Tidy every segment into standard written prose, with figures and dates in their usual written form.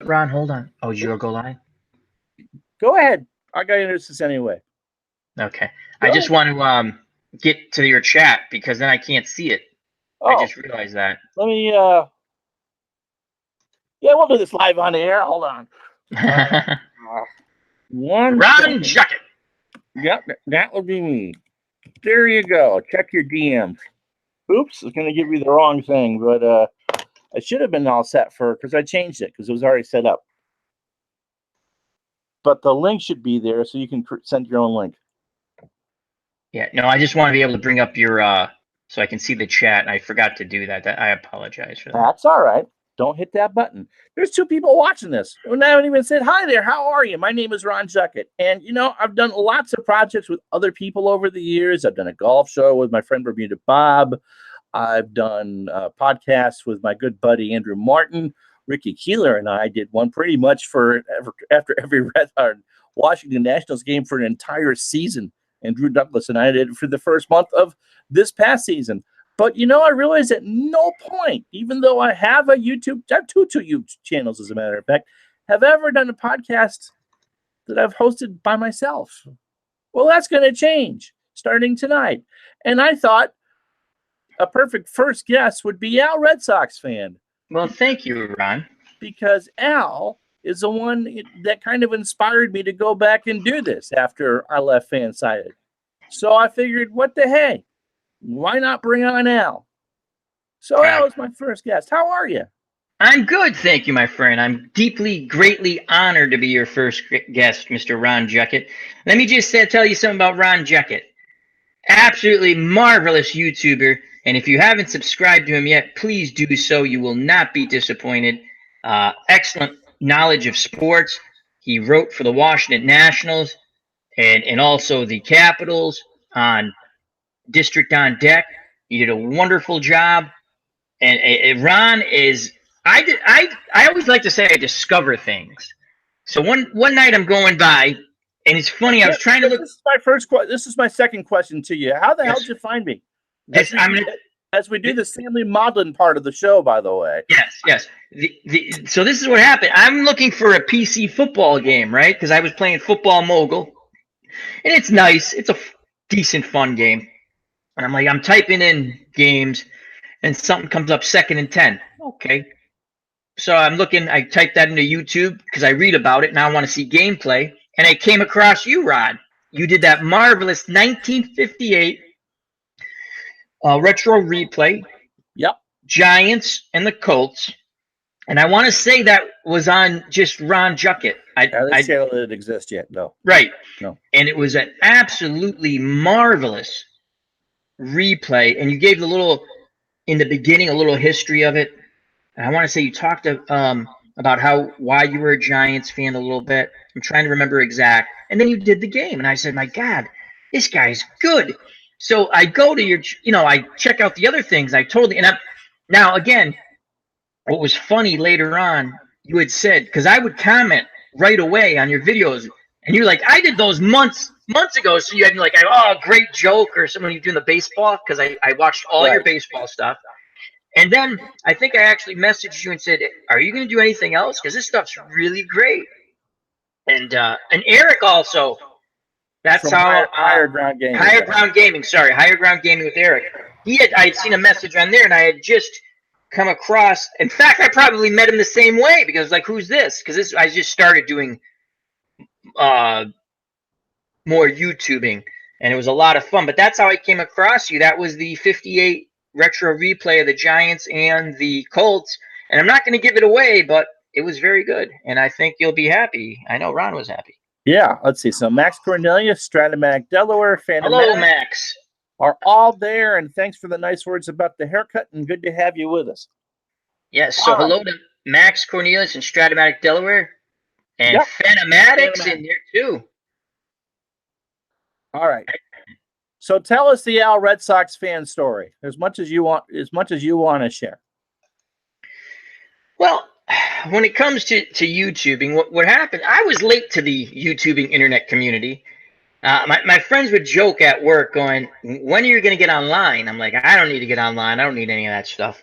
Ron, hold on. Oh, did you go live? Go ahead. I got to introduce this anyway. Okay. I just want to get to your chat because then I can't see it. Oh, I just realized that. Let me, yeah, we'll do this live on the air. Hold on. Ron Juckett. Yep, that would be me. There you go. Check your DMs. Oops, it's going to give you the wrong thing, but I should have been all set because I changed it because it was already set up. But the link should be there so you can send your own link. Yeah, no, I just want to be able to bring up your so I can see the chat. And I forgot to do that. I apologize for that. That's all right. Don't hit that button. There's 2 people watching this. And I haven't even said, hi there, how are you? My name is Ron Juckett. And, I've done lots of projects with other people over the years. I've done a golf show with my friend Bermuda Bob. I've done podcasts with my good buddy Andrew Martin. Ricky Keeler and I did one pretty much after every Washington Nationals game for an entire season. And Drew Douglas and I did it for the first month of this past season. But, I realized at no point, even though I have a YouTube, I have two YouTube channels, as a matter of fact, have ever done a podcast that I've hosted by myself. Well, that's going to change starting tonight. And I thought a perfect first guest would be Al Redsox Fan. Well, thank you, Ron. Because Al is the one that kind of inspired me to go back and do this after I left Fansided. So I figured, what the heck? Why not bring on Al? So Al is my first guest. How are you? I'm good, thank you, my friend. I'm greatly honored to be your first guest, Mr. Ron Juckett. Let me just tell you something about Ron Juckett. Absolutely marvelous YouTuber. And if you haven't subscribed to him yet, please do so. You will not be disappointed. Excellent knowledge of sports. He wrote for the Washington Nationals and also the Capitals on District on Deck. He did a wonderful job. And Ron is, I always like to say I discover things. So one night I'm going by, and it's funny, I was trying to look. This is my second question to you. How the hell did you find me? As we do the Stanley Maudlin part of the show, by the way. Yes. So this is what happened. I'm looking for a PC football game, right? Because I was playing Football Mogul. And it's nice. It's a decent, fun game. And I'm typing in games, and something comes up 2nd and 10. Okay. So I'm looking, I typed that into YouTube because I read about it, and I want to see gameplay. And I came across you, Rod. You did that marvelous 1958 retro replay. Yep. Giants and the Colts. And I want to say that was on just Ron Juckett. This channel didn't exist yet, no. Right. No. And it was an absolutely marvelous replay. And you gave in the beginning, a little history of it. And I want to say you talked about why you were a Giants fan a little bit. I'm trying to remember exact. And then you did the game. And I said, my God, this guy's good. So I go to your, I check out the other things. Now again, what was funny later on, you had said, because I would comment right away on your videos, and you're like, I did those months ago. So you had like, oh, great joke, or someone you doing the baseball, because I watched all your baseball stuff. And then I think I actually messaged you and said, are you going to do anything else? Because this stuff's really great. And Eric also. That's how Higher Ground Gaming. Higher Ground Gaming with Eric. I had seen a message on there, and I had just come across. In fact, I probably met him the same way because like, who's this? Because I just started doing more YouTubing, and it was a lot of fun. But that's how I came across you. That was the 58 retro replay of the Giants and the Colts, and I'm not going to give it away, but it was very good, and I think you'll be happy. I know Ron was happy. Yeah, let's see. So Max Cornelius, Stratomatic Delaware, Phantom Hello, Max. Are all there, and thanks for the nice words about the haircut, and good to have you with us. Yes, so hello to Max Cornelius and Stratomatic Delaware, and Phantomatics in there too. All right. So tell us the Al Redsox Fan story as much as you want to share. Well, when it comes to YouTubing, what happened, I was late to the YouTubing internet community. My friends would joke at work going, when are you going to get online? I'm like, I don't need to get online. I don't need any of that stuff.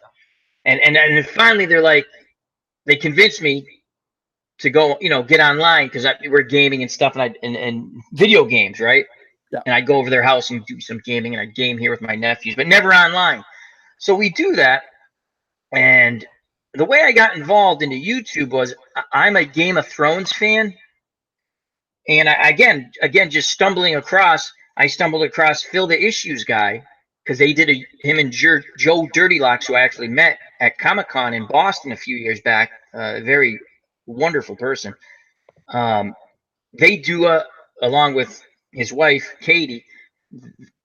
And then finally they're like, they convinced me to go, get online because we're gaming and stuff, and video games, right? Yeah. And I'd go over their house and do some gaming, and I'd game here with my nephews, but never online. So we do that, and the way I got involved into YouTube was I'm a Game of Thrones fan, and again, just I stumbled across Phil the Issues guy because they did him and Joe Dirtylocks, who I actually met at Comic-Con in Boston a few years back. A very wonderful person. They do along with his wife Katie.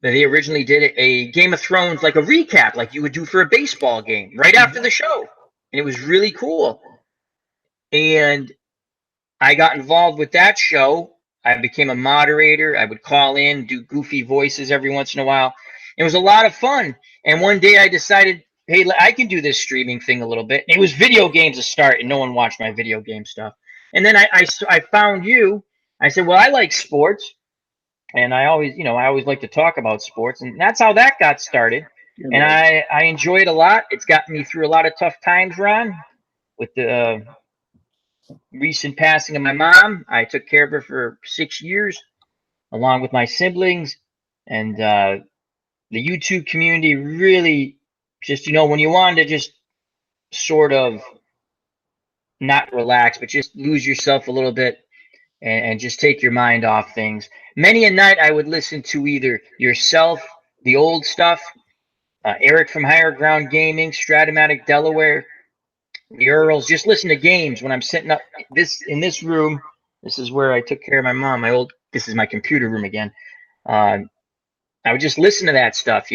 They originally did a Game of Thrones, like a recap, like you would do for a baseball game, right after the show, and it was really cool. And I got involved with that show. I became a moderator. I would call in, do goofy voices every once in a while. It was a lot of fun. And one day I decided, hey, I can do this streaming thing a little bit. And it was video games to start, and no one watched my video game stuff. And then I found you. I said, well, I like sports, and I always like to talk about sports, and that's how that got started. And I enjoy it a lot. It's gotten me through a lot of tough times, Ron, with the recent passing of my mom. I took care of her for 6 years, along with my siblings, and the YouTube community really just, when you wanted to just sort of not relax, but just lose yourself a little bit and just take your mind off things. Many a night I would listen to either yourself, the old stuff, Eric from Higher Ground Gaming, Stratomatic Delaware, the Earls, just listen to games when I'm sitting up in this room. This is where I took care of my mom. This is my computer room again. I would just listen to that stuff,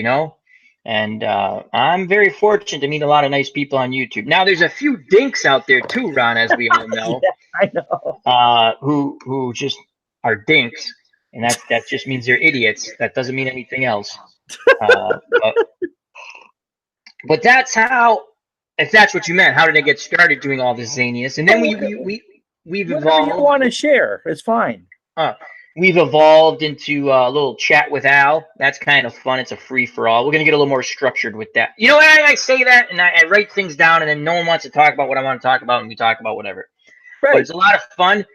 and I'm very fortunate to meet a lot of nice people on YouTube. Now, there's a few dinks out there too, Ron, as we all know. Yeah, I know. Who just are dinks, and that just means they're idiots. That doesn't mean anything else. But that's how. If that's what you meant, how did I get started doing all this zaniest? And then we've evolved. Whatever you want to share, it's fine. We've evolved into a little chat with Al. That's kind of fun. It's a free for all. We're gonna get a little more structured with that. I say that, and I write things down, and then no one wants to talk about what I want to talk about, and we talk about whatever. Right. But it's a lot of fun.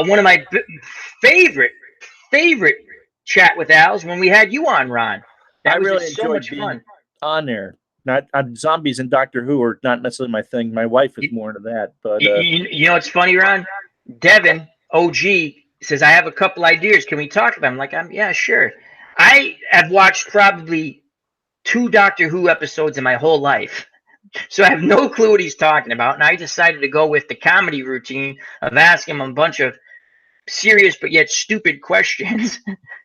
One of my favorite chat with Al's when we had you on, Ron. That was really so much fun on there. Not zombies and Doctor Who are not necessarily my thing. My wife is more into that. But it's funny, Ron. Devin OG says, I have a couple ideas. Can we talk about them? I'm like, yeah, sure. I have watched probably 2 Doctor Who episodes in my whole life, so I have no clue what he's talking about. And I decided to go with the comedy routine of asking him a bunch of serious but yet stupid questions.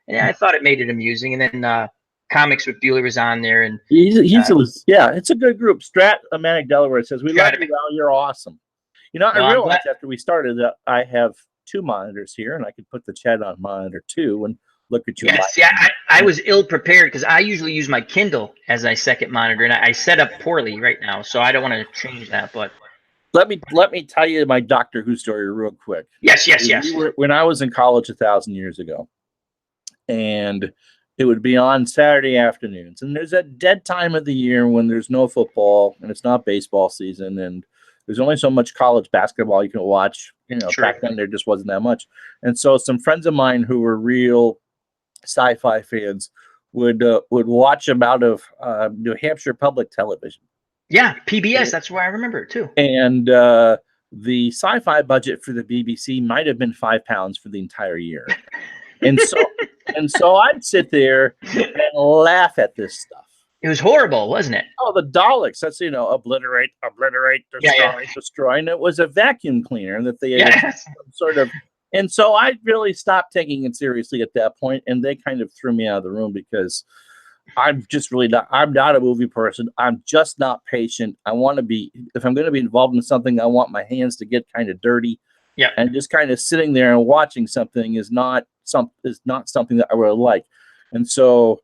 And I thought it made it amusing. And then Comics with Bueller was on there, and it's a good group. Strat-O-Matic Delaware says, we love you, Al, you're awesome. I realized after we started that I have 2 monitors here, and I could put the chat on monitor 2 and look at you. Yes, I was ill prepared because I usually use my Kindle as my second monitor, and I set up poorly right now, so I don't want to change that. But let me tell you my Doctor Who story real quick. Yes. When I was in college 1,000 years ago, and it would be on Saturday afternoons, and there's that dead time of the year when there's no football and it's not baseball season, and there's only so much college basketball you can watch. Sure. Back then there just wasn't that much. And so some friends of mine who were real sci-fi fans would watch them out of New Hampshire Public Television. Yeah, PBS. That's where I remember it too. And the sci-fi budget for the BBC might have been £5 for the entire year. And so I'd sit there and laugh at this stuff. It was horrible, wasn't it? Oh, the Daleks. That's, obliterate, destroy. And it was a vacuum cleaner that they had sort of. And so I really stopped taking it seriously at that point, and they kind of threw me out of the room because I'm just really not. I'm not a movie person. I'm just not patient. I want to be. If I'm going to be involved in something, I want my hands to get kind of dirty. Yeah. And just kind of sitting there and watching something is not something that I really like. And so,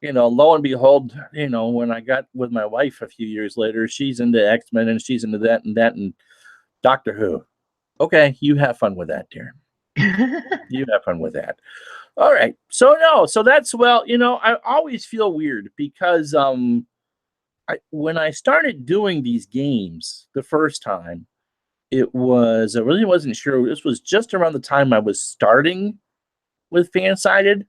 lo and behold, when I got with my wife a few years later, she's into X-Men and she's into that and Doctor Who. Okay, you have fun with that, dear. You have fun with that. All right. So that's, I always feel weird because when I started doing these games the first time, It was, I really wasn't sure. This was just around the time I was starting with Fansided.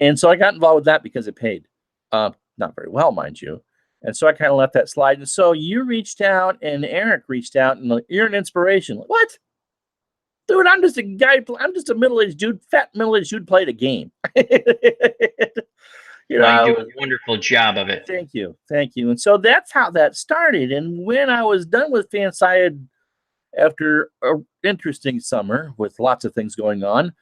And so I got involved with that because it paid. Not very well, mind you. And so I kind of let that slide. And so you reached out and Eric reached out and like, you're an inspiration. Like, what? Dude, I'm just a guy. I'm just a middle-aged dude, fat middle-aged dude playing a game. You do a wonderful job of it. Thank you. Thank you. And so that's how that started. And when I was done with Fansided after an interesting summer with lots of things going on,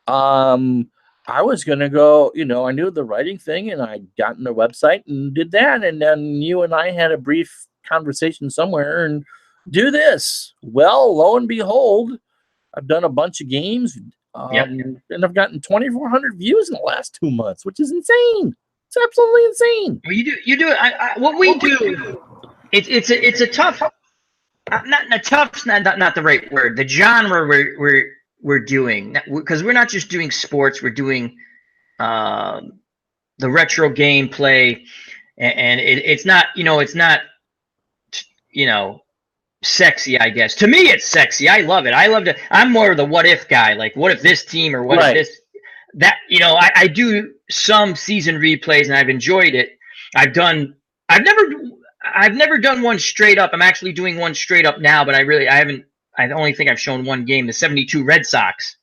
I was going to go, I knew the writing thing and I got in the website and did that. And then you and I had a brief conversation somewhere and do this. Well, lo and behold, I've done a bunch of games and I've gotten 2,400 views in the last 2 months, which is insane. It's absolutely insane. Well, you do it. What we do, it's a tough, not the right word. The genre we're doing, because we're not just doing sports. We're doing the retro gameplay, and it's not sexy. I guess to me it's sexy. I love it. I'm more of the what if guy. Like, what if this team or what if this. That I do some season replays and I've enjoyed it. I've never done one straight up. I'm actually doing one straight up now, but I only think I've shown one game, the 72 Red Sox.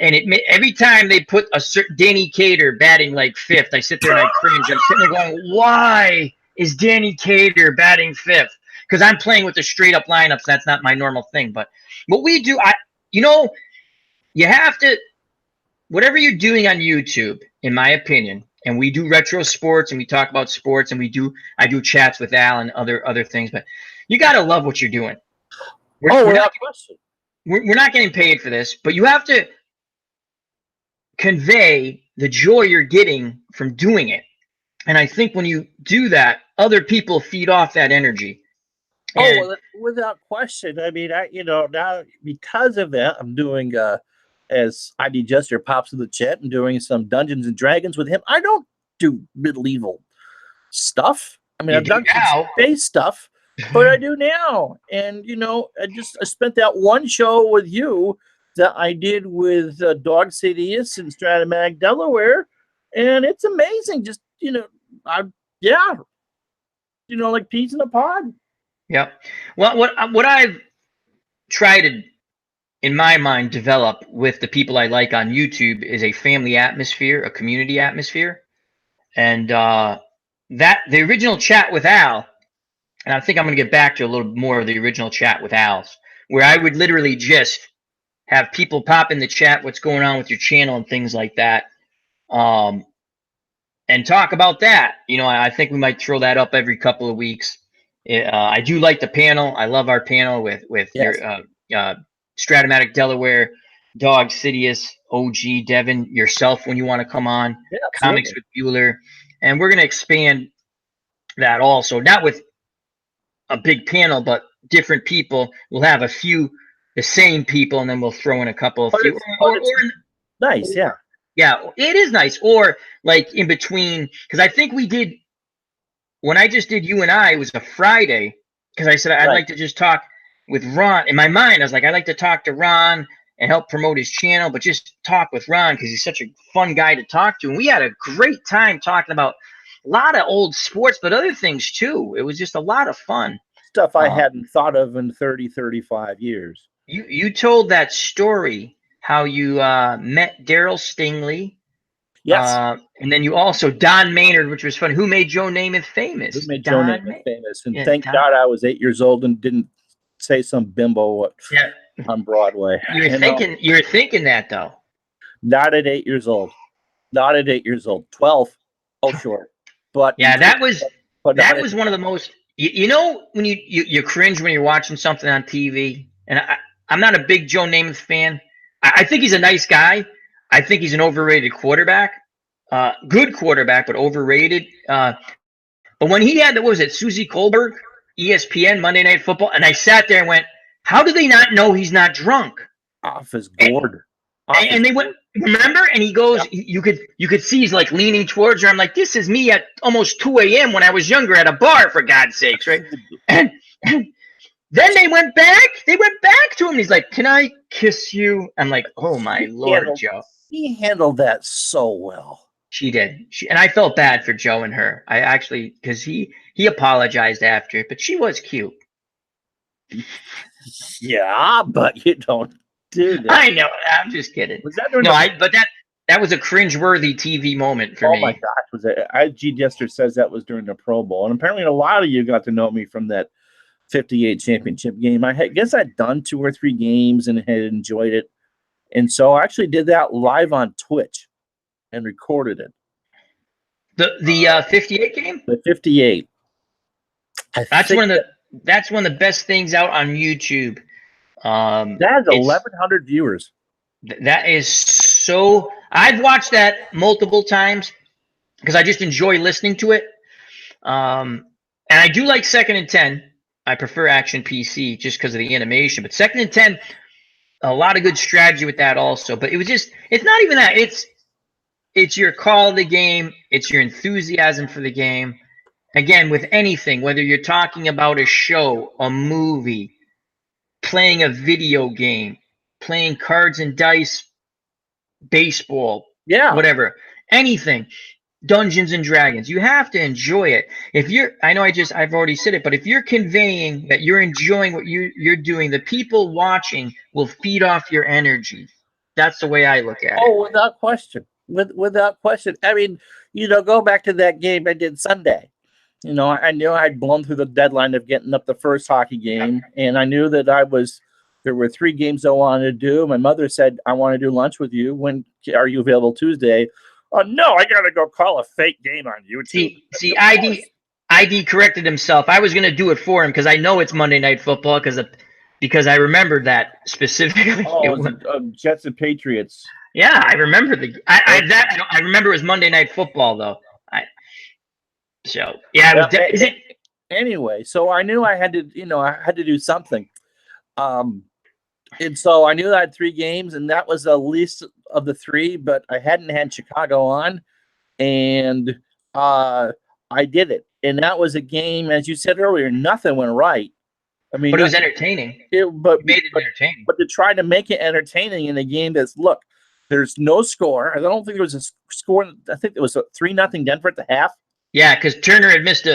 And every time they put a certain Danny Cater batting like fifth, I sit there and I cringe. I'm sitting there going, why is Danny Cater batting fifth? Because I'm playing with the straight up lineups. That's not my normal thing. But what we do, you have to. Whatever you're doing on YouTube, in my opinion, and we do retro sports and we talk about sports and I do chats with Al and other things, but you got to love what you're doing. We're not getting paid for this, but you have to convey the joy you're getting from doing it. And I think when you do that, other people feed off that energy. Without question. I mean, now because of that, I'm doing as ID Jester pops in the chat and doing some Dungeons and Dragons with him. I don't do medieval stuff. I mean, I've done some space stuff, but I do now. And, I spent that one show with you that I did with Dog Sidious in Stratamag, Delaware. And it's amazing. Just, like peas in a pod. Yep. Well, what I've tried to, in my mind, develop with the people I like on YouTube is a family atmosphere, a community atmosphere. And the original chat with Al, and I think I'm going to get back to a little more of the original chat with Al's, where I would literally just have people pop in the chat, what's going on with your channel and things like that, and talk about that. I think we might throw that up every couple of weeks. I do like the panel. I love our panel with your Stratomatic Delaware, Dog Sidious, OG, Devin, yourself when you want to come on, Comics with Bueller. And we're going to expand that also, not with a big panel, but different people. We'll have a few, the same people, and then we'll throw in a couple of few. Nice, yeah. Yeah, it is nice. Or like in between, because I think when I just did you and I, it was a Friday, because I said I'd like to just talk with Ron. In my mind, I was like, I'd like to talk to Ron and help promote his channel, but just talk with Ron because he's such a fun guy to talk to. And we had a great time talking about a lot of old sports, but other things too. It was just a lot of fun. Stuff I hadn't thought of in 30, 35 years. You told that story, how you met Daryl Stingley. Yes. And then you also, Don Maynard, which was fun. Who made Joe Namath famous? Who made Joe Namath famous? And thank God I was 8 years old and didn't say some bimbo on Broadway. You're thinking that though. Not at 8 years old. 12. Oh, sure. But yeah, that was one of the most. When you cringe when you're watching something on TV, and I'm not a big Joe Namath fan. I think he's a nice guy. I think he's an overrated quarterback. Good quarterback, but overrated. But when he had Susie Kohlberg, ESPN, Monday Night Football, and I sat there and went, how do they not know he's not drunk? Off his gourd. And they went, remember? And he goes, you could see he's like leaning towards her. I'm like, this is me at almost 2 a.m. when I was younger at a bar, for God's sakes, right? And Then they went back. They went back to him. He's like, "Can I kiss you?" I'm like, "Oh my Lord, Joe." He handled that so well. She did. And I felt bad for Joe and her. I actually, because he apologized after, but she was cute. Yeah, but you don't do that. I know. I'm just kidding. Was that but that was a cringeworthy TV moment for me. Oh my gosh, was it? IG Jester says that was during the Pro Bowl, and apparently a lot of you got to know me from that 58 championship game. Guess I'd done 2 or 3 games and had enjoyed it, and so I actually did that live on Twitch and recorded it. The 58 game. The 58. That's one of the best things out on YouTube. That has 1,100 viewers. That is so. I've watched that multiple times because I just enjoy listening to it. And I do like 2nd and 10. I prefer Action PC just because of the animation. But 2nd and 10, a lot of good strategy with that also. But it's not even that. It's your call of the game. It's your enthusiasm for the game. Again, with anything, whether you're talking about a show, a movie, playing a video game, playing cards and dice, baseball, whatever, anything, Dungeons and Dragons, you have to enjoy it. I've already said it, but if you're conveying that you're enjoying what you're doing, the people watching will feed off your energy. That's the way I look at it. Oh, without question. Without question. I mean, go back to that game I did Sunday. I knew I'd blown through the deadline of getting up the first hockey game, and I knew that there were 3 games I wanted to do. My mother said, "I want to do lunch with you. When are you available Tuesday?" Oh, no, I got to go call a fake game on YouTube. See, ID corrected himself. I was going to do it for him because I know it's Monday Night Football because I remembered that specifically. Oh, it was Jets and Patriots. Yeah, I remember I remember it was Monday Night Football though. Anyway, so I knew I had to do something. And so I knew I had 3 games, and that was the least of the 3, but I hadn't had Chicago on, and I did it. And that was a game, as you said earlier, nothing went right. I mean, but it was entertaining. You made it entertaining. But to try to make it entertaining in a game there's no score. I don't think there was a score. I think it was a 3-0 Denver at the half. Yeah, because Turner had missed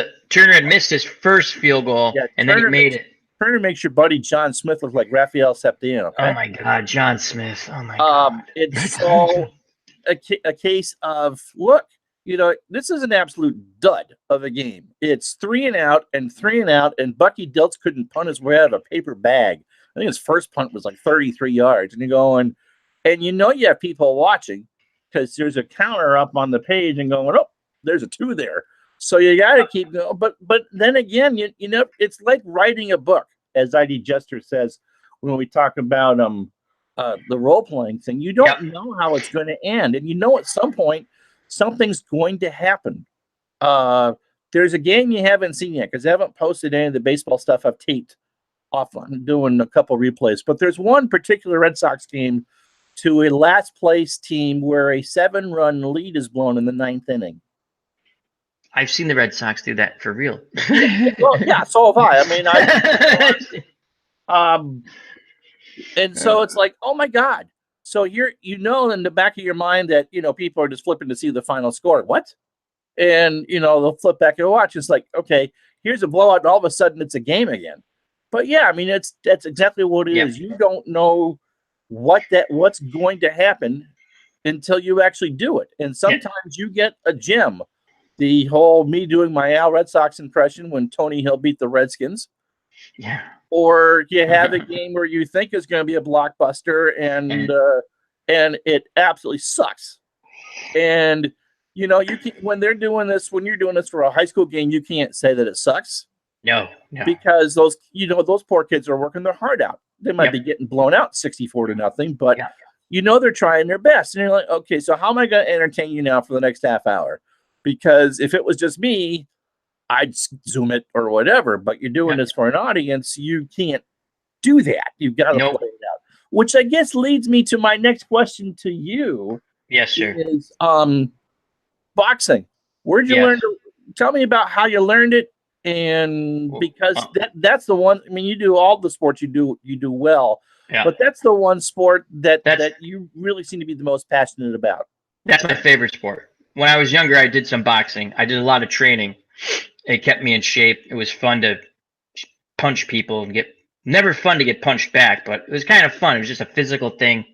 his first field goal, and then he made it. Turner makes your buddy John Smith look like Raphael Septien. Okay? Oh my God, John Smith! Oh my God! It's so a case of look. This is an absolute dud of a game. It's 3 and out, and Bucky Dilts couldn't punt his way out of a paper bag. I think his first punt was like 33 yards, and you're going, and you have people watching because there's a counter up on the page and going, oh, there's a 2 there. So you got to keep going. But then again, it's like writing a book, as ID Jester says when we talk about the role playing thing. You don't know how it's going to end, and at some point something's going to happen. There's a game you haven't seen yet because I haven't posted any of the baseball stuff I've taped off on doing a couple replays. But there's one particular Red Sox game to a last place team where a 7-run lead is blown in the 9th inning. I've seen the Red Sox do that for real. Well, yeah, so have I. I mean, and so it's like, oh my God. So in the back of your mind that, people are just flipping to see the final score. What? And, they'll flip back and watch. It's like, okay, here's a blowout, and all of a sudden it's a game again. But yeah, I mean, that's exactly what it is. You don't know what's going to happen until you actually do it. And sometimes you get a gem. The whole me doing my Al Red Sox impression when Tony Hill beat the Redskins. Yeah. Or you have a game where you think is going to be a blockbuster and it absolutely sucks. And you can, when you're doing this for a high school game, you can't say that it sucks. No. Because those poor kids are working their heart out. They might be getting blown out 64-0, but they're trying their best. And you're like, okay, so how am I going to entertain you now for the next half hour? Because if it was just me, I'd Zoom it or whatever, but you're doing this for an audience, you can't do that. You've got to play it out. Which I guess leads me to my next question to you. Yes, sir. Is boxing. Where'd you learn tell me about how you learned it And Well, because that's the one. I mean, you do all the sports you do well, yeah, but that's the one sport that that's you really seem to be the most passionate about. that's my favorite sport. When I was younger, I did some boxing. I did a lot of training. It kept me in shape. It was fun to punch people and get never fun to get punched back, but it was kind of fun. It was just a physical thing.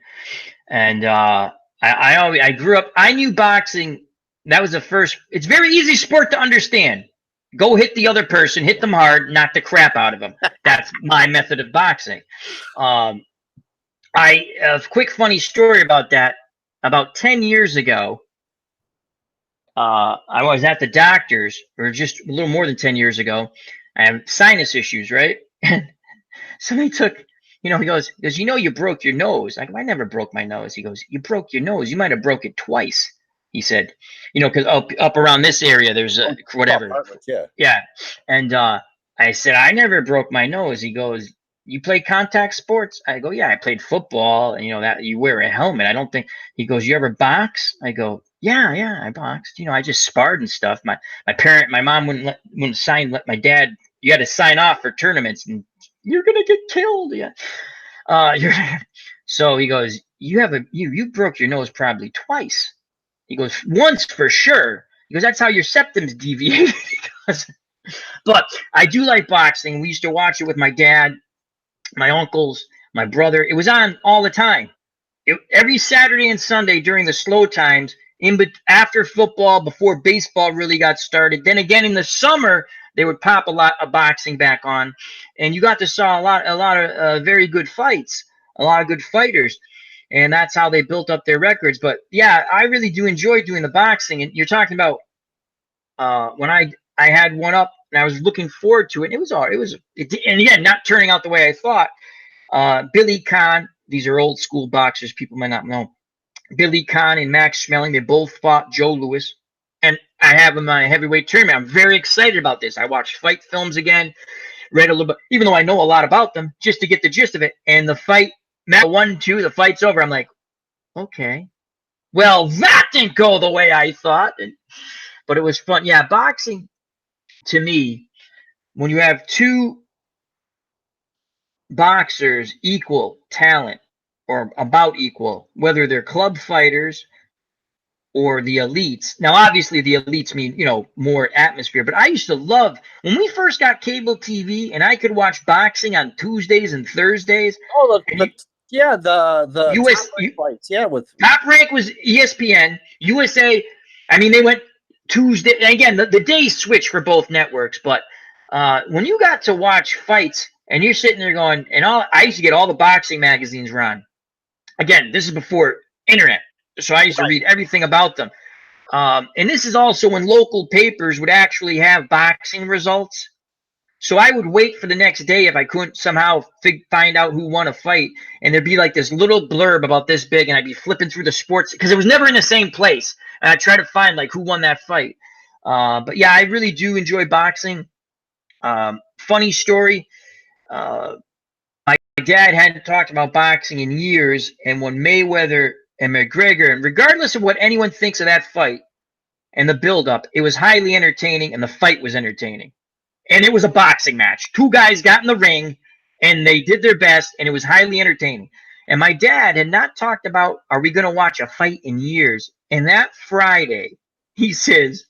And I grew up. I knew boxing. That was the first. It's very easy sport to understand. Go hit the other person, hit them hard, knock the crap out of them. That's my method of boxing. A quick funny story about that. About 10 years ago, I was at the doctor's, or just a little more than 10 years ago. I have sinus issues, right? And somebody took, he goes, you broke your nose. I go, I never broke my nose. He goes, you broke your nose. You might have broke it twice. He said, because up around this area, there's a whatever. Yeah. Yeah. And I said, I never broke my nose. He goes, you play contact sports? I go, yeah, I played football. And, that you wear a helmet. I don't think, he goes, you ever box? I go, yeah, I boxed. I just sparred and stuff. My mom wouldn't let my dad, you had to sign off for tournaments and you're going to get killed. Yeah. So he goes, you broke your nose probably twice. He goes, once for sure. He goes, that's how your septum's deviated. But I do like boxing. We used to watch it with my dad, my uncles, my brother. It was on all the time. Every Saturday and Sunday during the slow times, after football, before baseball really got started. Then again in the summer, they would pop a lot of boxing back on, and you got to saw a lot of very good fights, a lot of good fighters, and that's how they built up their records. But yeah, I really do enjoy doing the boxing. And you're talking about when I had one up and I was looking forward to it. And again, not turning out the way I thought. Billy Kahn, these are old school boxers, people might not know. Billy Kahn and Max Schmeling, they both fought Joe Louis. And I have them in my heavyweight tournament. I'm very excited about this. I watched fight films again, read a little bit, even though I know a lot about them, just to get the gist of it. And the fight, 1-2, the fight's over. I'm like, okay. Well, that didn't go the way I thought. But it was fun. Yeah, boxing, to me, when you have two boxers equal talent or about equal, whether they're club fighters or the elites. Now, obviously, the elites mean, more atmosphere. But I used to love when we first got cable TV and I could watch boxing on Tuesdays and Thursdays. Oh, the US top rank fights. Yeah, with Top Rank was ESPN, USA. I mean, they went Tuesday. Again, the days switched for both networks. But when you got to watch fights and you're sitting there going, I used to get all the boxing magazines run. Again, this is before internet. So I used to read everything about them. And this is also when local papers would actually have boxing results. So I would wait for the next day if I couldn't somehow find out who won a fight. And there'd be like this little blurb about this big, and I'd be flipping through the sports because it was never in the same place. And I'd try to find like who won that fight. But yeah, I really do enjoy boxing. Funny story. My dad hadn't talked about boxing in years, and when Mayweather and McGregor, and regardless of what anyone thinks of that fight and the build-up, it was highly entertaining, and the fight was entertaining. And it was a boxing match. Two guys got in the ring, and they did their best, and it was highly entertaining. And my dad had not talked about, are we going to watch a fight in years? And that Friday, he says,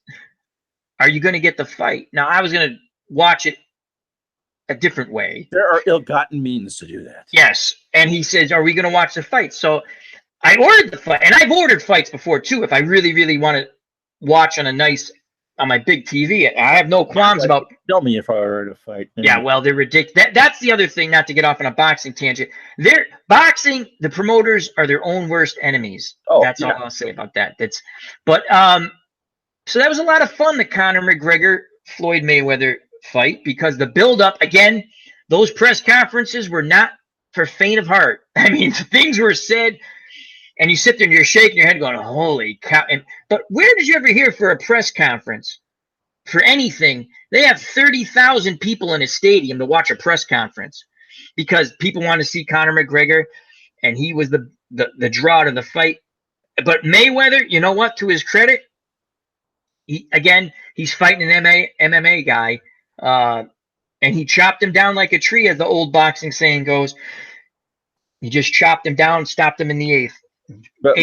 are you going to get the fight? Now, I was going to watch it a different way. There are ill-gotten means to do that. Yes. And he says, are we going to watch the fight? So I ordered the fight. And I've ordered fights before, too, if I really, really want to watch on my big TV. I have no qualms about. Tell me if I ordered a fight. Yeah, well, they're ridiculous. That's the other thing, not to get off on a boxing tangent. Boxing, the promoters are their own worst enemies. Oh, that's all I'll say about that. So that was a lot of fun, the Conor McGregor, Floyd Mayweather fight, because the build-up, again, those press conferences were not for faint of heart. I mean, things were said, and you sit there and you're shaking your head going, holy cow. But where did you ever hear for a press conference, for anything, they have 30,000 people in a stadium to watch a press conference because people want to see Conor McGregor, and he was the draw to the fight. But Mayweather, you know what, to his credit, he's fighting an MMA guy. and he chopped him down like a tree, as the old boxing saying goes. He just chopped him down, stopped him in the eighth. But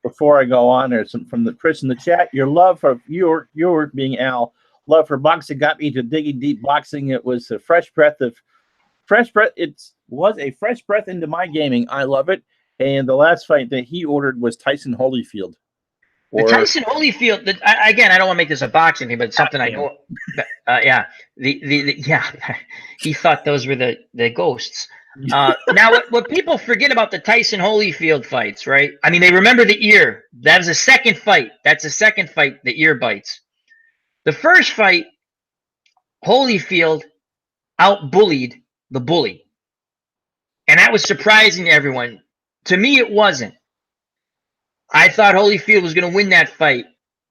before I go on, there's some from the Chris in the chat. Your love for your being Al, love for boxing got me to digging deep boxing. It was a fresh breath. It was a fresh breath into my gaming. I love it. And the last fight that he ordered was Tyson Holyfield. The Tyson Holyfield. Again, I don't want to make this a boxing thing, but it's something I know. Yeah, yeah. He thought those were the ghosts. Now, what people forget about the Tyson Holyfield fights, right? I mean, they remember the ear. That was a second fight. That's the second fight. The ear bites. The first fight, Holyfield out-bullied the bully, and that was surprising to everyone. To me, it wasn't. I thought Holyfield was going to win that fight.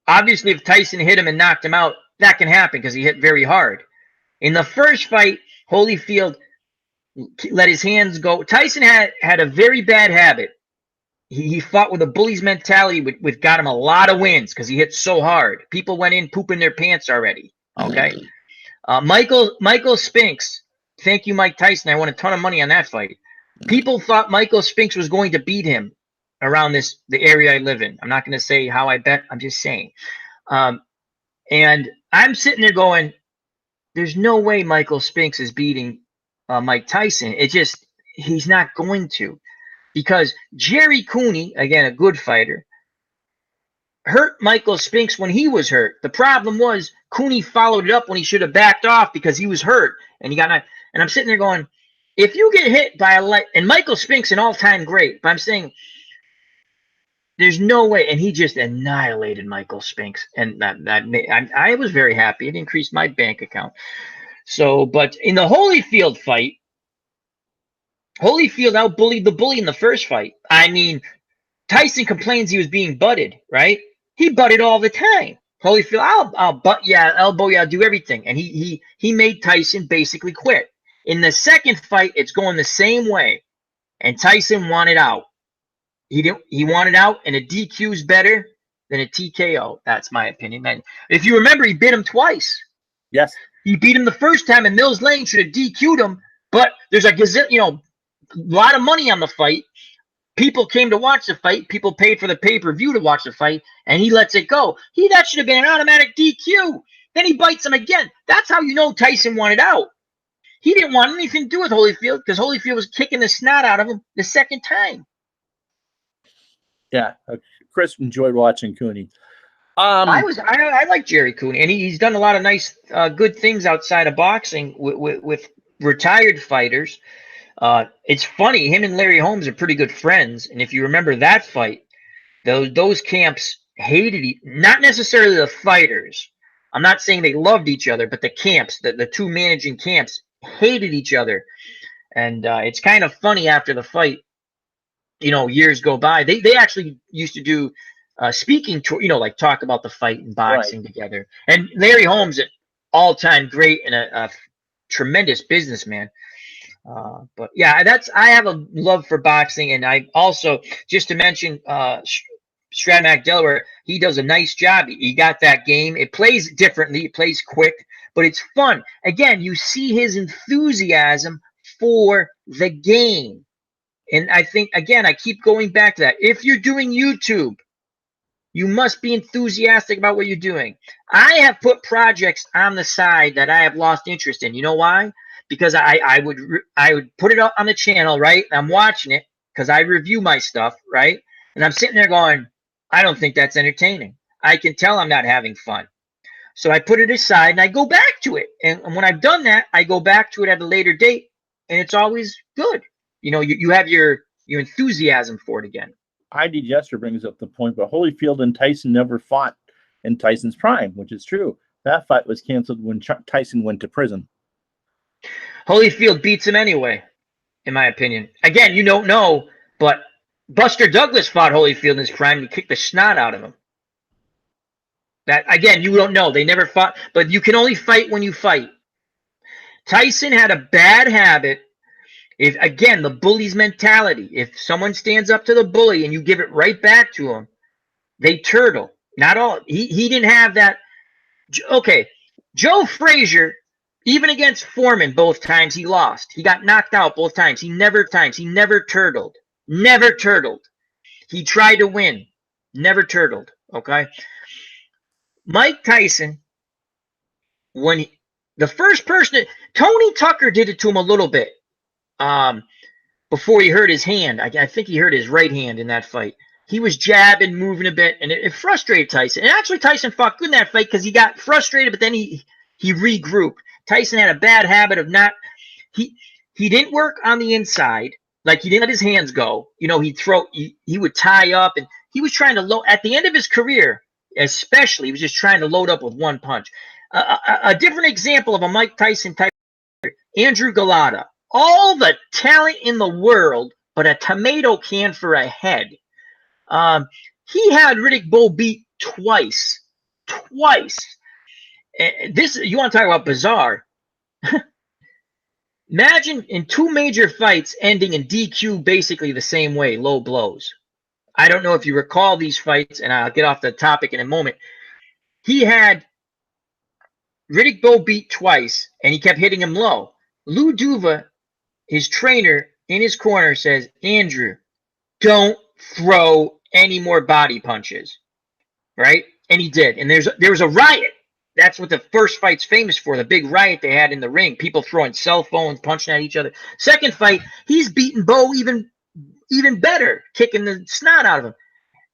Obviously, if Tyson hit him and knocked him out, that can happen because he hit very hard. In the first fight, Holyfield let his hands go. Tyson had a very bad habit. He fought with a bully's mentality, which got him a lot of wins because he hit so hard. People went in pooping their pants already. Okay. Michael Spinks. Thank you, Mike Tyson. I won a ton of money on that fight. People thought Michael Spinks was going to beat him around the area I live in. I'm not going to say how I bet. I'm just saying. And I'm sitting there going, there's no way Michael Spinks is beating Mike Tyson. He's not going to, because Jerry Cooney, again, a good fighter, hurt Michael Spinks when he was hurt. The problem was Cooney followed it up when he should have backed off because he was hurt, and and I'm sitting there going, if you get hit by and Michael Spinks an all-time great, but I'm saying there's no way, and he just annihilated Michael Spinks, and I was very happy. It increased my bank account. So, but in the Holyfield fight, Holyfield out-bullied the bully in the first fight. I mean, Tyson complains he was being butted, right? He butted all the time. Holyfield, I'll butt you, elbow you, I'll do everything. And he made Tyson basically quit. In the second fight, it's going the same way. And Tyson wanted out. He wanted out, and a DQ is better than a TKO. That's my opinion. And if you remember, he bit him twice. Yes. He beat him the first time, and Mills Lane should have DQ'd him. But there's a lot of money on the fight. People came to watch the fight. People paid for the pay-per-view to watch the fight, and he lets it go. That should have been an automatic DQ. Then he bites him again. That's how you know Tyson wanted out. He didn't want anything to do with Holyfield because Holyfield was kicking the snot out of him the second time. Yeah, Chris enjoyed watching Cooney. I like Jerry Cooney, and he's done a lot of nice, good things outside of boxing with retired fighters. It's funny, him and Larry Holmes are pretty good friends, and if you remember that fight, those camps hated not necessarily the fighters. I'm not saying they loved each other, but the camps, the two managing camps, hated each other. And it's kind of funny after the fight, years go by. They actually used to do speaking tour, like talk about the fight and boxing together. And Larry Holmes, an all-time great and a tremendous businessman. But yeah, I have a love for boxing, and I also, just to mention, Stratmac Delaware, he does a nice job. He got that game. It plays differently. It plays quick, but it's fun. Again, you see his enthusiasm for the game. And I think, again, I keep going back to that. If you're doing YouTube, you must be enthusiastic about what you're doing. I have put projects on the side that I have lost interest in. You know why? Because I would put it up on the channel, right? I'm watching it because I review my stuff, right? And I'm sitting there going, I don't think that's entertaining. I can tell I'm not having fun. So I put it aside and I go back to it. And when I've done that, I go back to it at a later date, and it's always good. You have your enthusiasm for it again. ID Jester brings up the point, but Holyfield and Tyson never fought in Tyson's prime, which is true. That fight was canceled when Tyson went to prison. Holyfield beats him anyway, in my opinion. Again, you don't know, but Buster Douglas fought Holyfield in his prime and kicked the snot out of him. That, again, you don't know. They never fought, but you can only fight when you fight. Tyson had a bad habit. Again, the bully's mentality. If someone stands up to the bully and you give it right back to him, they turtle. Not all. He didn't have that. Okay, Joe Frazier Even against Foreman, both times he lost. He got knocked out both times. He never turtled. Never turtled. He tried to win. Never turtled. Okay. Mike Tyson, the first person, Tony Tucker did it to him a little bit before he hurt his hand. I think he hurt his right hand in that fight. He was jabbing, moving a bit, and it frustrated Tyson. And actually, Tyson fought good in that fight because he got frustrated, but then he regrouped. Tyson had a bad habit of not he didn't work on the inside, like he didn't let his hands go. You know, he would tie up, and he was trying to load at the end of his career, especially. He was just trying to load up with one punch. A different example of a Mike Tyson type, Andrew Galata. All the talent in the world, but a tomato can for a head. He had Riddick Bowe beat twice. This, you want to talk about bizarre? Imagine in two major fights ending in DQ basically the same way, low blows. I don't know if you recall these fights, and I'll get off the topic in a moment. He had Riddick Bowe beat twice, and he kept hitting him low. Lou Duva, his trainer in his corner, says, Andrew, don't throw any more body punches, right? And he did. And there was a riot. That's what the first fight's famous for, the big riot they had in the ring. People throwing cell phones, punching at each other. Second fight, he's beating Bowe even better, kicking the snot out of him.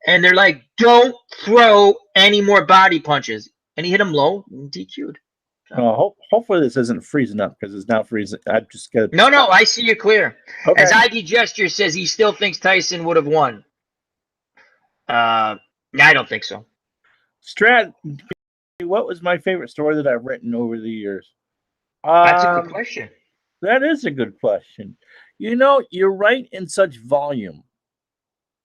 And they're like, don't throw any more body punches. And he hit him low and DQ'd. So. Hopefully this isn't freezing up, because it's now freezing. I just got No, I see you clear. Okay. As ID Gesture says, he still thinks Tyson would have won. I don't think so. Strat, what was my favorite story that I've written over the years? That's a good question. That is a good question. You know, you write in such volume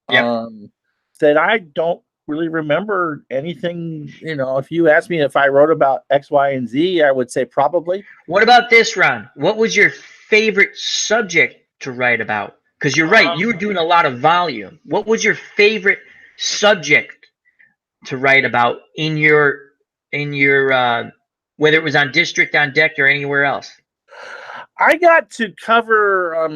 that I don't really remember anything. You know, if you ask me if I wrote about X, Y, and Z, I would say probably. What about this, Ron? What was your favorite subject to write about? Because you're right, you were doing a lot of volume. What was your favorite subject to write about in your whether it was on District on Deck or anywhere else? I got to cover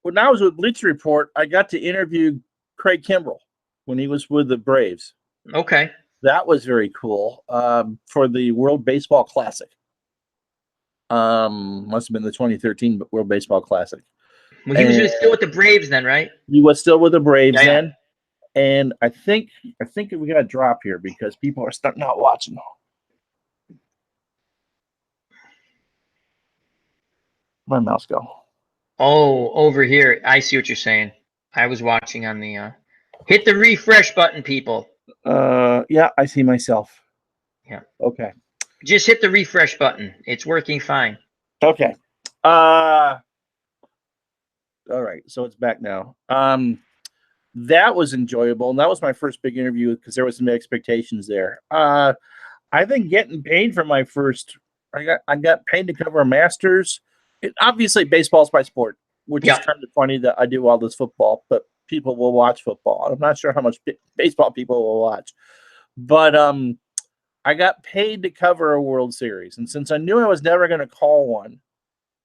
when I was with Bleacher Report. I got to interview Craig Kimbrell when he was with the Braves. Okay, that was very cool for the World Baseball Classic. Must have been the 2013 World Baseball Classic. Well, he was still with the Braves then, right? He was still with the Braves then. And I think we got a drop here because people are starting out watching. Where'd my mouse go? Oh, over here. I see what you're saying. I was watching on the hit the refresh button, people. Yeah, I see myself. Yeah. Okay. Just hit the refresh button. It's working fine. Okay. All right, so it's back now. That was enjoyable, and that was my first big interview because there was some expectations there. I think getting paid for my first, I got paid to cover a Masters. Obviously, baseball's my sport, which is kind of funny that I do all this football, but people will watch football. I'm not sure how much baseball people will watch, but I got paid to cover a World Series, and since I knew I was never going to call one,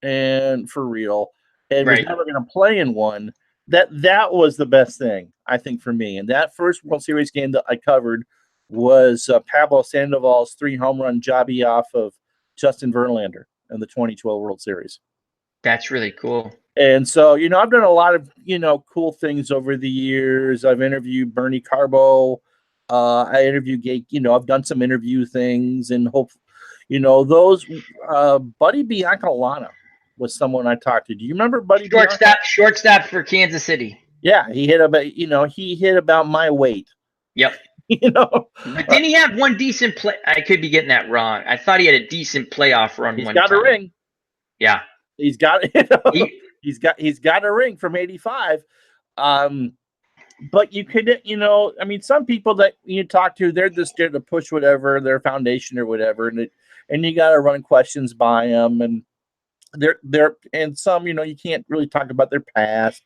and for real, and was never going to play in one. That was the best thing, I think, for me. And that first World Series game that I covered was Pablo Sandoval's 3-home run jobby off of Justin Verlander in the 2012 World Series. That's really cool. And so, you know, I've done a lot of, you know, cool things over the years. I've interviewed Bernie Carbo. I interviewed Gay, you know, I've done some interview things, and hope, you know, those Buddy Biancalana was someone I talked to. Do you remember Buddy? Shortstop for Kansas City. Yeah, he hit about my weight. Yep. You know, but didn't he have one decent play? I could be getting that wrong. I thought he had a decent playoff run. He's got a ring. Yeah, he's got. You know, he's got a ring from '85. But you could, you know, I mean, some people that you talk to, they're just there to push whatever their foundation or whatever, and you got to run questions by them, and they're and some, you know, you can't really talk about their past,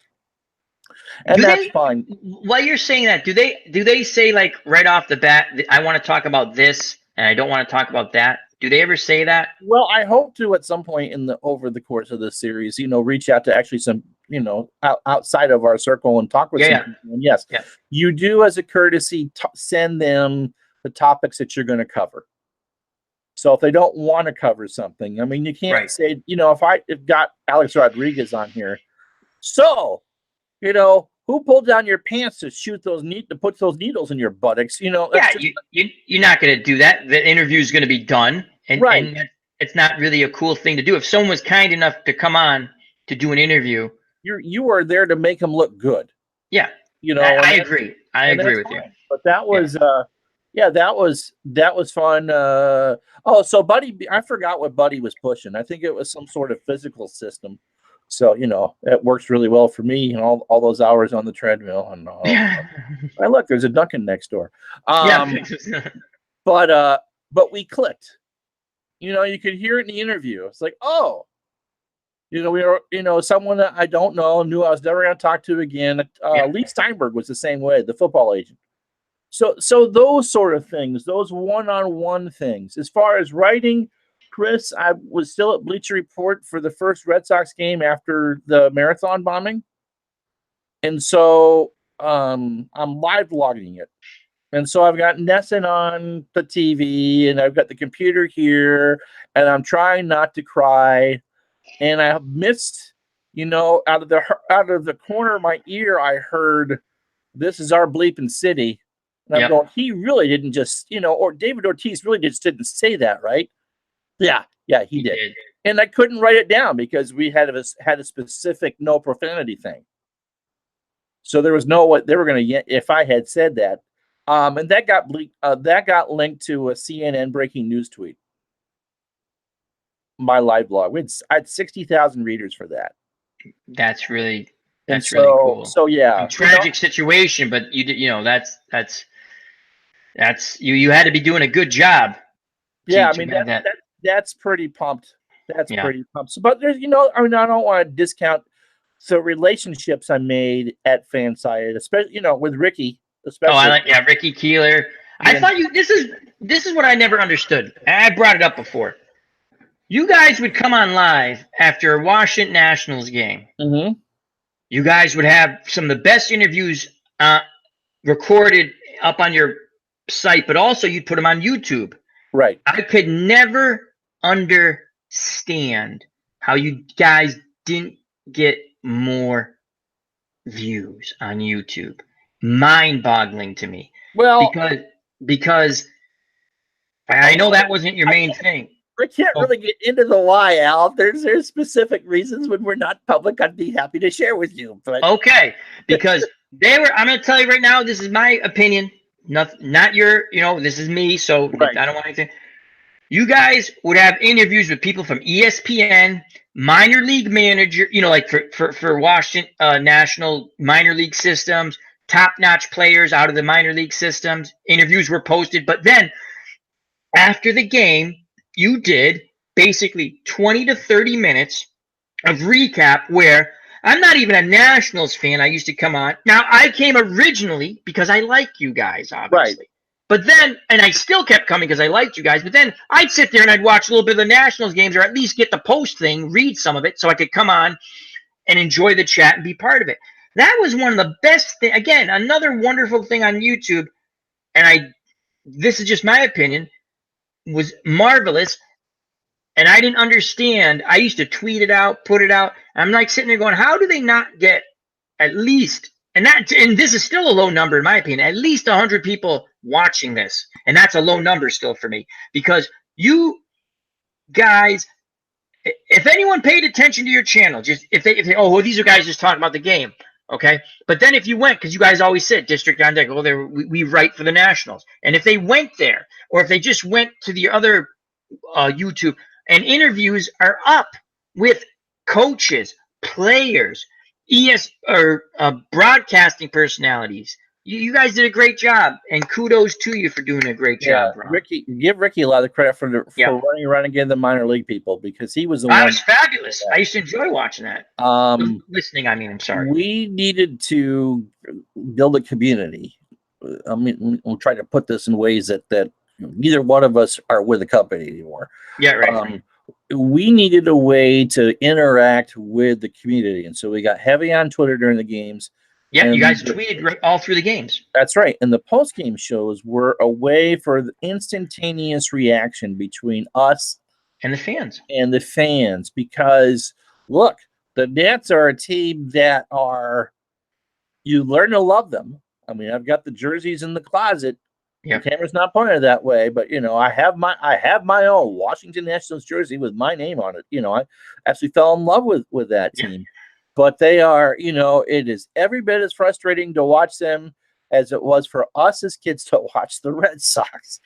and that's fine. While you're saying that, do they say, like, right off the bat, I want to talk about this and I don't want to talk about that? Do they ever say that? Well, I hope to at some point over the course of this series, reach out to actually some, outside of our circle and talk with some people. And yes, you do as a courtesy send them the topics that you're going to cover. So if they don't want to cover something, I mean, you can't say, if I've got Alex Rodriguez on here, so, who pulled down your pants to put those needles in your buttocks? You're not going to do that. The interview is going to be done, and it's not really a cool thing to do. If someone was kind enough to come on to do an interview, you are there to make them look good. Yeah, I agree. I agree with you. But that was, that was fun. So Buddy, I forgot what Buddy was pushing. I think it was some sort of physical system. So, it works really well for me and all those hours on the treadmill. And look, there's a Dunkin' next door. But we clicked. You could hear it in the interview. It's like, oh, we were, someone that I don't know, knew I was never going to talk to again. Lee Steinberg was the same way, the football agent. So those sort of things, those one-on-one things. As far as writing, Chris, I was still at Bleacher Report for the first Red Sox game after the Marathon bombing. And so I'm live logging it. And so I've got Nesson on the TV and I've got the computer here and I'm trying not to cry. And I missed, out of the corner of my ear, I heard, "This is our bleeping city." And I'm going, he really didn't just, or David Ortiz really just didn't say that, right? Yeah, he did. And I couldn't write it down because we had a specific no profanity thing. So there was no what they were going to if I had said that. And that got linked to a CNN breaking news tweet. My live blog. I had 60,000 readers for that. That's really cool. So yeah, tragic situation, but that's you had to be doing a good job. Yeah, I mean that's pretty pumped. That's pretty pumped. So, but there's, I don't want to discount the relationships I made at Fanside, especially, with Ricky. Especially. Oh, I like Ricky Keeler. I thought this is what I never understood. I brought it up before. You guys would come on live after a Washington Nationals game. Mm-hmm. You guys would have some of the best interviews recorded up on your site, but also you'd put them on YouTube. Right. I could never understand how you guys didn't get more views on YouTube. Mind-boggling to me. Well, because I know that wasn't your main thing. I can't really get into the why, Al. There's specific reasons when we're not public. I'd be happy to share with you. But okay, because I'm going to tell you right now. This is my opinion. Not your. This is me. So I don't want anything. You guys would have interviews with people from ESPN, minor league manager. Like for Washington National minor league systems, top-notch players out of the minor league systems. Interviews were posted, but then after the game, you did basically 20 to 30 minutes of recap where I'm not even a Nationals fan. I used to come on. Now, I came originally because I like you guys, obviously. Right. But then, and I still kept coming because I liked you guys, but then I'd sit there and I'd watch a little bit of the Nationals games or at least get the post thing, read some of it so I could come on and enjoy the chat and be part of it. That was one of the best things. Again, another wonderful thing on YouTube, and this is just my opinion, was marvelous, and I didn't understand. I used to tweet it out, put it out. I'm like sitting there going, how do they not get at least, and this is still a low number in my opinion, at least 100 people watching this, and that's a low number still for me, because you guys, if anyone paid attention to your channel, just if they these are guys just talking about the game, okay? But then if you went, because you guys always said District on Deck, we write for the Nationals. And if they went there, or if they just went to the other YouTube, and interviews are up with coaches, players, broadcasting personalities. You guys did a great job, and kudos to you for doing a great job, Ron. Give Ricky a lot of credit for running around and getting the minor league people, because he was the one. That was fabulous. I used to enjoy watching that. Listening, I'm sorry. We needed to build a community. I mean, we'll try to put this in ways that neither one of us are with the company anymore. Yeah, right. We needed a way to interact with the community, and so we got heavy on Twitter during the games. Yeah, you guys tweeted all through the games. That's right. And the post-game shows were a way for the instantaneous reaction between us and the fans. Because look, the Nets are a team that you learn to love them. I mean, I've got the jerseys in the closet. Yeah. The camera's not pointed that way, but I have my own Washington Nationals jersey with my name on it. I actually fell in love with that team. But they are, it is every bit as frustrating to watch them as it was for us as kids to watch the Red Sox.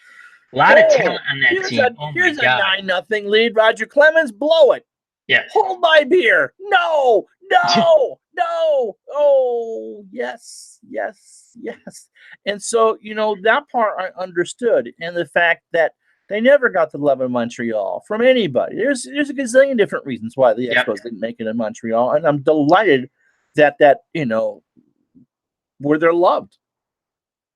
A lot of talent on that team. Here's a 9-0 lead. Roger Clemens, blow it. Yeah. Hold my beer. No. Oh, yes. And so, that part I understood. And the fact that they never got the love in Montreal from anybody. There's a gazillion different reasons why the Expos didn't make it in Montreal. And I'm delighted that where they're loved.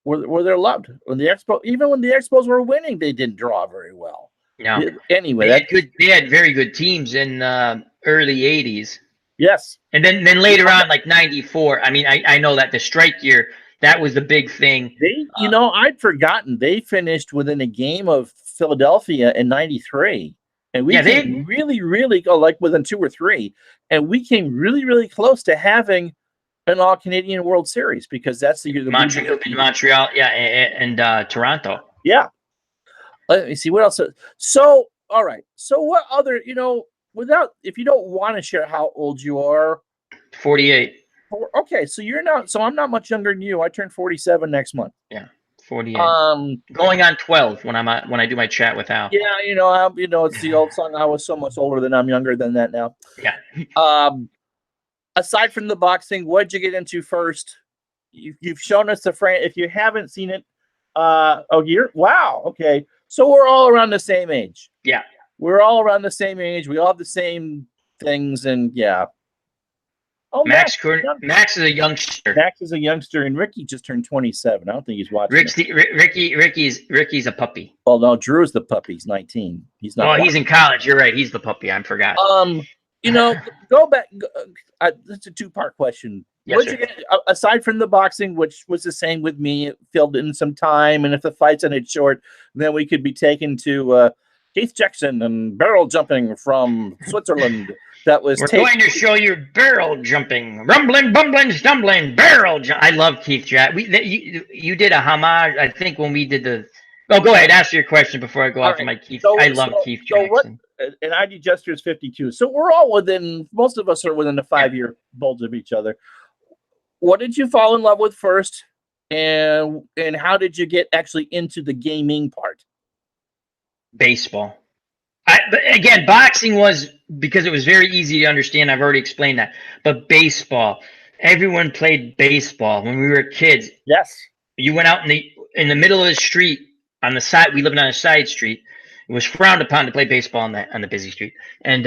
Where they're loved. Even when the Expos were winning, they didn't draw very well. No. Anyway, they had very good teams in early 80s. Yes. And then later on, like 94. I mean, I know that the strike year, that was the big thing. I'd forgotten they finished within a game of Philadelphia in 93. And we came really, really within 2 or 3. And we came really, really close to having an All-Canadian World Series because that's the year the Montreal, and Toronto. Yeah. Let me see what else. So, all right. So what other, if you don't want to share how old you are. 48. Okay, so I'm not much younger than you. I turn 47 next month. Yeah, 48. Going on 12 when I do my chat with Al. Yeah, it's the old song. I was so much older than I'm younger than that now. Yeah. Aside from the boxing, what'd you get into first? You've shown us the frame. If you haven't seen it, wow. Okay, so we're all around the same age. Yeah, we're all around the same age. We all have the same things, and yeah. Oh, Max is a youngster. Max is a youngster, and Ricky just turned 27. I don't think he's watching. Ricky's a puppy. Well, no, Drew's the puppy. He's 19. He's not. Well, he's in college. You're right. He's the puppy. I forgot. Go back. That's a 2-part question. Yes, What'd you get, aside from the boxing, which was the same with me, it filled in some time, and if the fight's ended short, then we could be taken to Keith Jackson and barrel jumping from Switzerland. We're going to show you barrel jumping, rumbling, bumbling, stumbling, barrel jump. I love Keith Jackson. You did a homage, I think, when we did the. Oh, go ahead. Ask your question before I go off to my Keith. I love Keith Jackson. And ID Jester is 52. So we're all most of us are within a 5-year bulge of each other. What did you fall in love with first? And how did you get actually into the gaming part? Baseball. But again, boxing was because it was very easy to understand. I've already explained that. But baseball, everyone played baseball when we were kids. Yes. You went out in the middle of the street on the side. We lived on a side street. It was frowned upon to play baseball on the busy street, and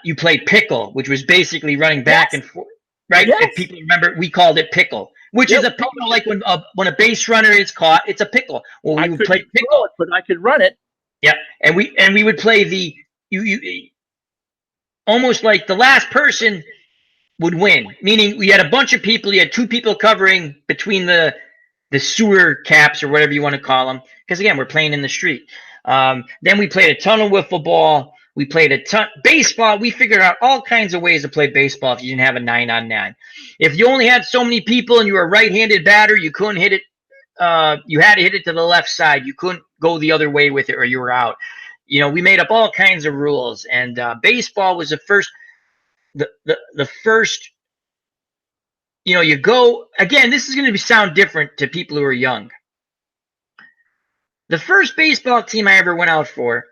you played pickle, which was basically running back and forth. Right? Yes. If people remember, we called it pickle, which is a pickle. Like when a base runner is caught, it's a pickle. Well, we would play pickle, but I could run it. Yeah, and we would play you almost like the last person would win. Meaning we had a bunch of people. You had 2 people covering between the sewer caps or whatever you want to call them. Because again, we're playing in the street. Then we played a ton of wiffle ball. We played a ton baseball. We figured out all kinds of ways to play baseball if you didn't have a 9-on-9. If you only had so many people and you were a right-handed batter, you couldn't hit it. You had to hit it to the left side. You couldn't go the other way with it or you were out. We made up all kinds of rules. And baseball was the first. The first. You go again. This is going to sound different to people who are young. The first baseball team I ever went out for,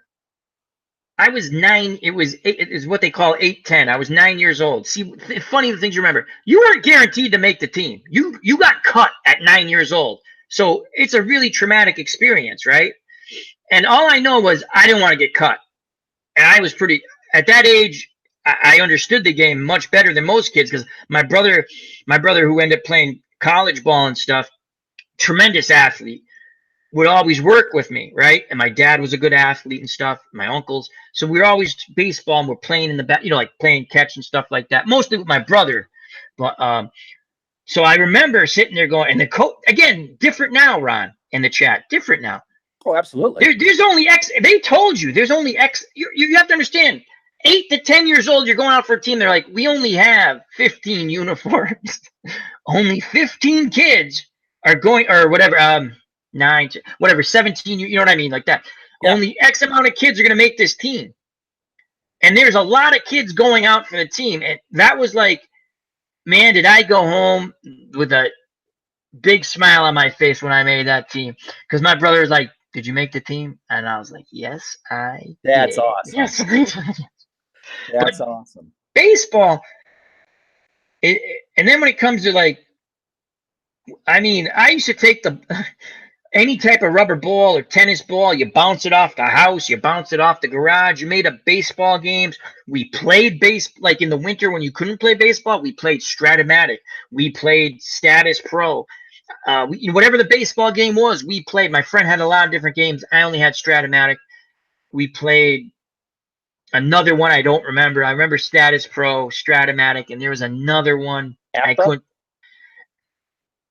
I was 9. It is what they call 8-10. I was 9 years old. See, funny things you remember. You weren't guaranteed to make the team. You got cut at 9 years old. So it's a really traumatic experience, right? And all I know was I didn't want to get cut. And I was at that age, I understood the game much better than most kids because my brother who ended up playing college ball and stuff, tremendous athlete. would always work with me, right? And my dad was a good athlete and stuff, my uncles. So we were always baseball and we're playing in the back, like playing catch and stuff like that, mostly with my brother. But so I remember sitting there going, and the coach, again, different now, Ron, in the chat, different now. Oh, absolutely. There's only X. They told you there's only X. You have to understand, 8 to 10 years old, you're going out for a team. They're like, we only have 15 uniforms. Only 15 kids are going, or whatever, 9, whatever, 17, you know what I mean? Like that. Yeah. Only X amount of kids are going to make this team. And there's a lot of kids going out for the team. And that was like, man, did I go home with a big smile on my face when I made that team. Because my brother was like, did you make the team? And I was like, yes, I That's did. awesome. Yes. That's awesome. Baseball, and then when it comes to like, I mean, I used to take any type of rubber ball or tennis ball, you bounce it off the house, you bounce it off the garage, you made up baseball games. We played like in the winter when you couldn't play baseball, we played Stratomatic, we played Status Pro. Whatever the baseball game was, we played. My friend had a lot of different games. I only had Stratomatic. We played another one I don't remember. I remember Status Pro, Stratomatic, and there was another one. Appa? I couldn't.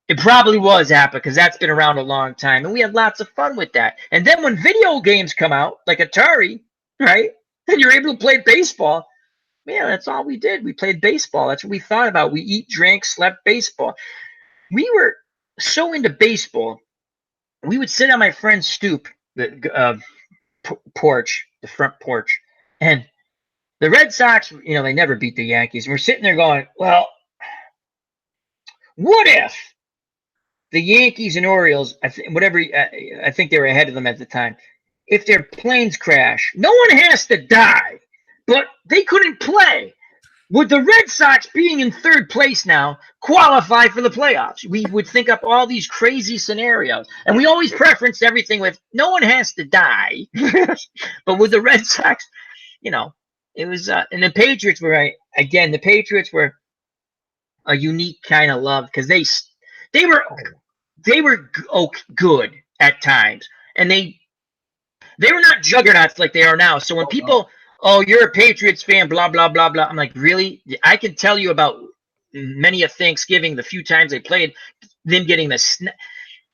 It probably was Appa because that's been around a long time, and we had lots of fun with that. And then when video games come out, like Atari, right, and you're able to play baseball, man, that's all we did. We played baseball. That's what we thought about. We eat, drink, slept baseball. We were so into baseball, we would sit on my friend's stoop, the porch, the front porch, and the Red Sox, they never beat the Yankees. And we're sitting there going, well, what if the Yankees and Orioles, I think they were ahead of them at the time, if their planes crash, no one has to die, but they couldn't play. Would the Red Sox, being in third place now, qualify for the playoffs? We would think up all these crazy scenarios. And we always preferenced everything with no one has to die. But with the Red Sox, it was, and the Patriots were, again, the Patriots were a unique kind of love because they were good at times. And they were not juggernauts like they are now. So when people... oh, you're a Patriots fan, blah, blah, blah, blah. I'm like, really? I can tell you about many of Thanksgiving, the few times they played, them getting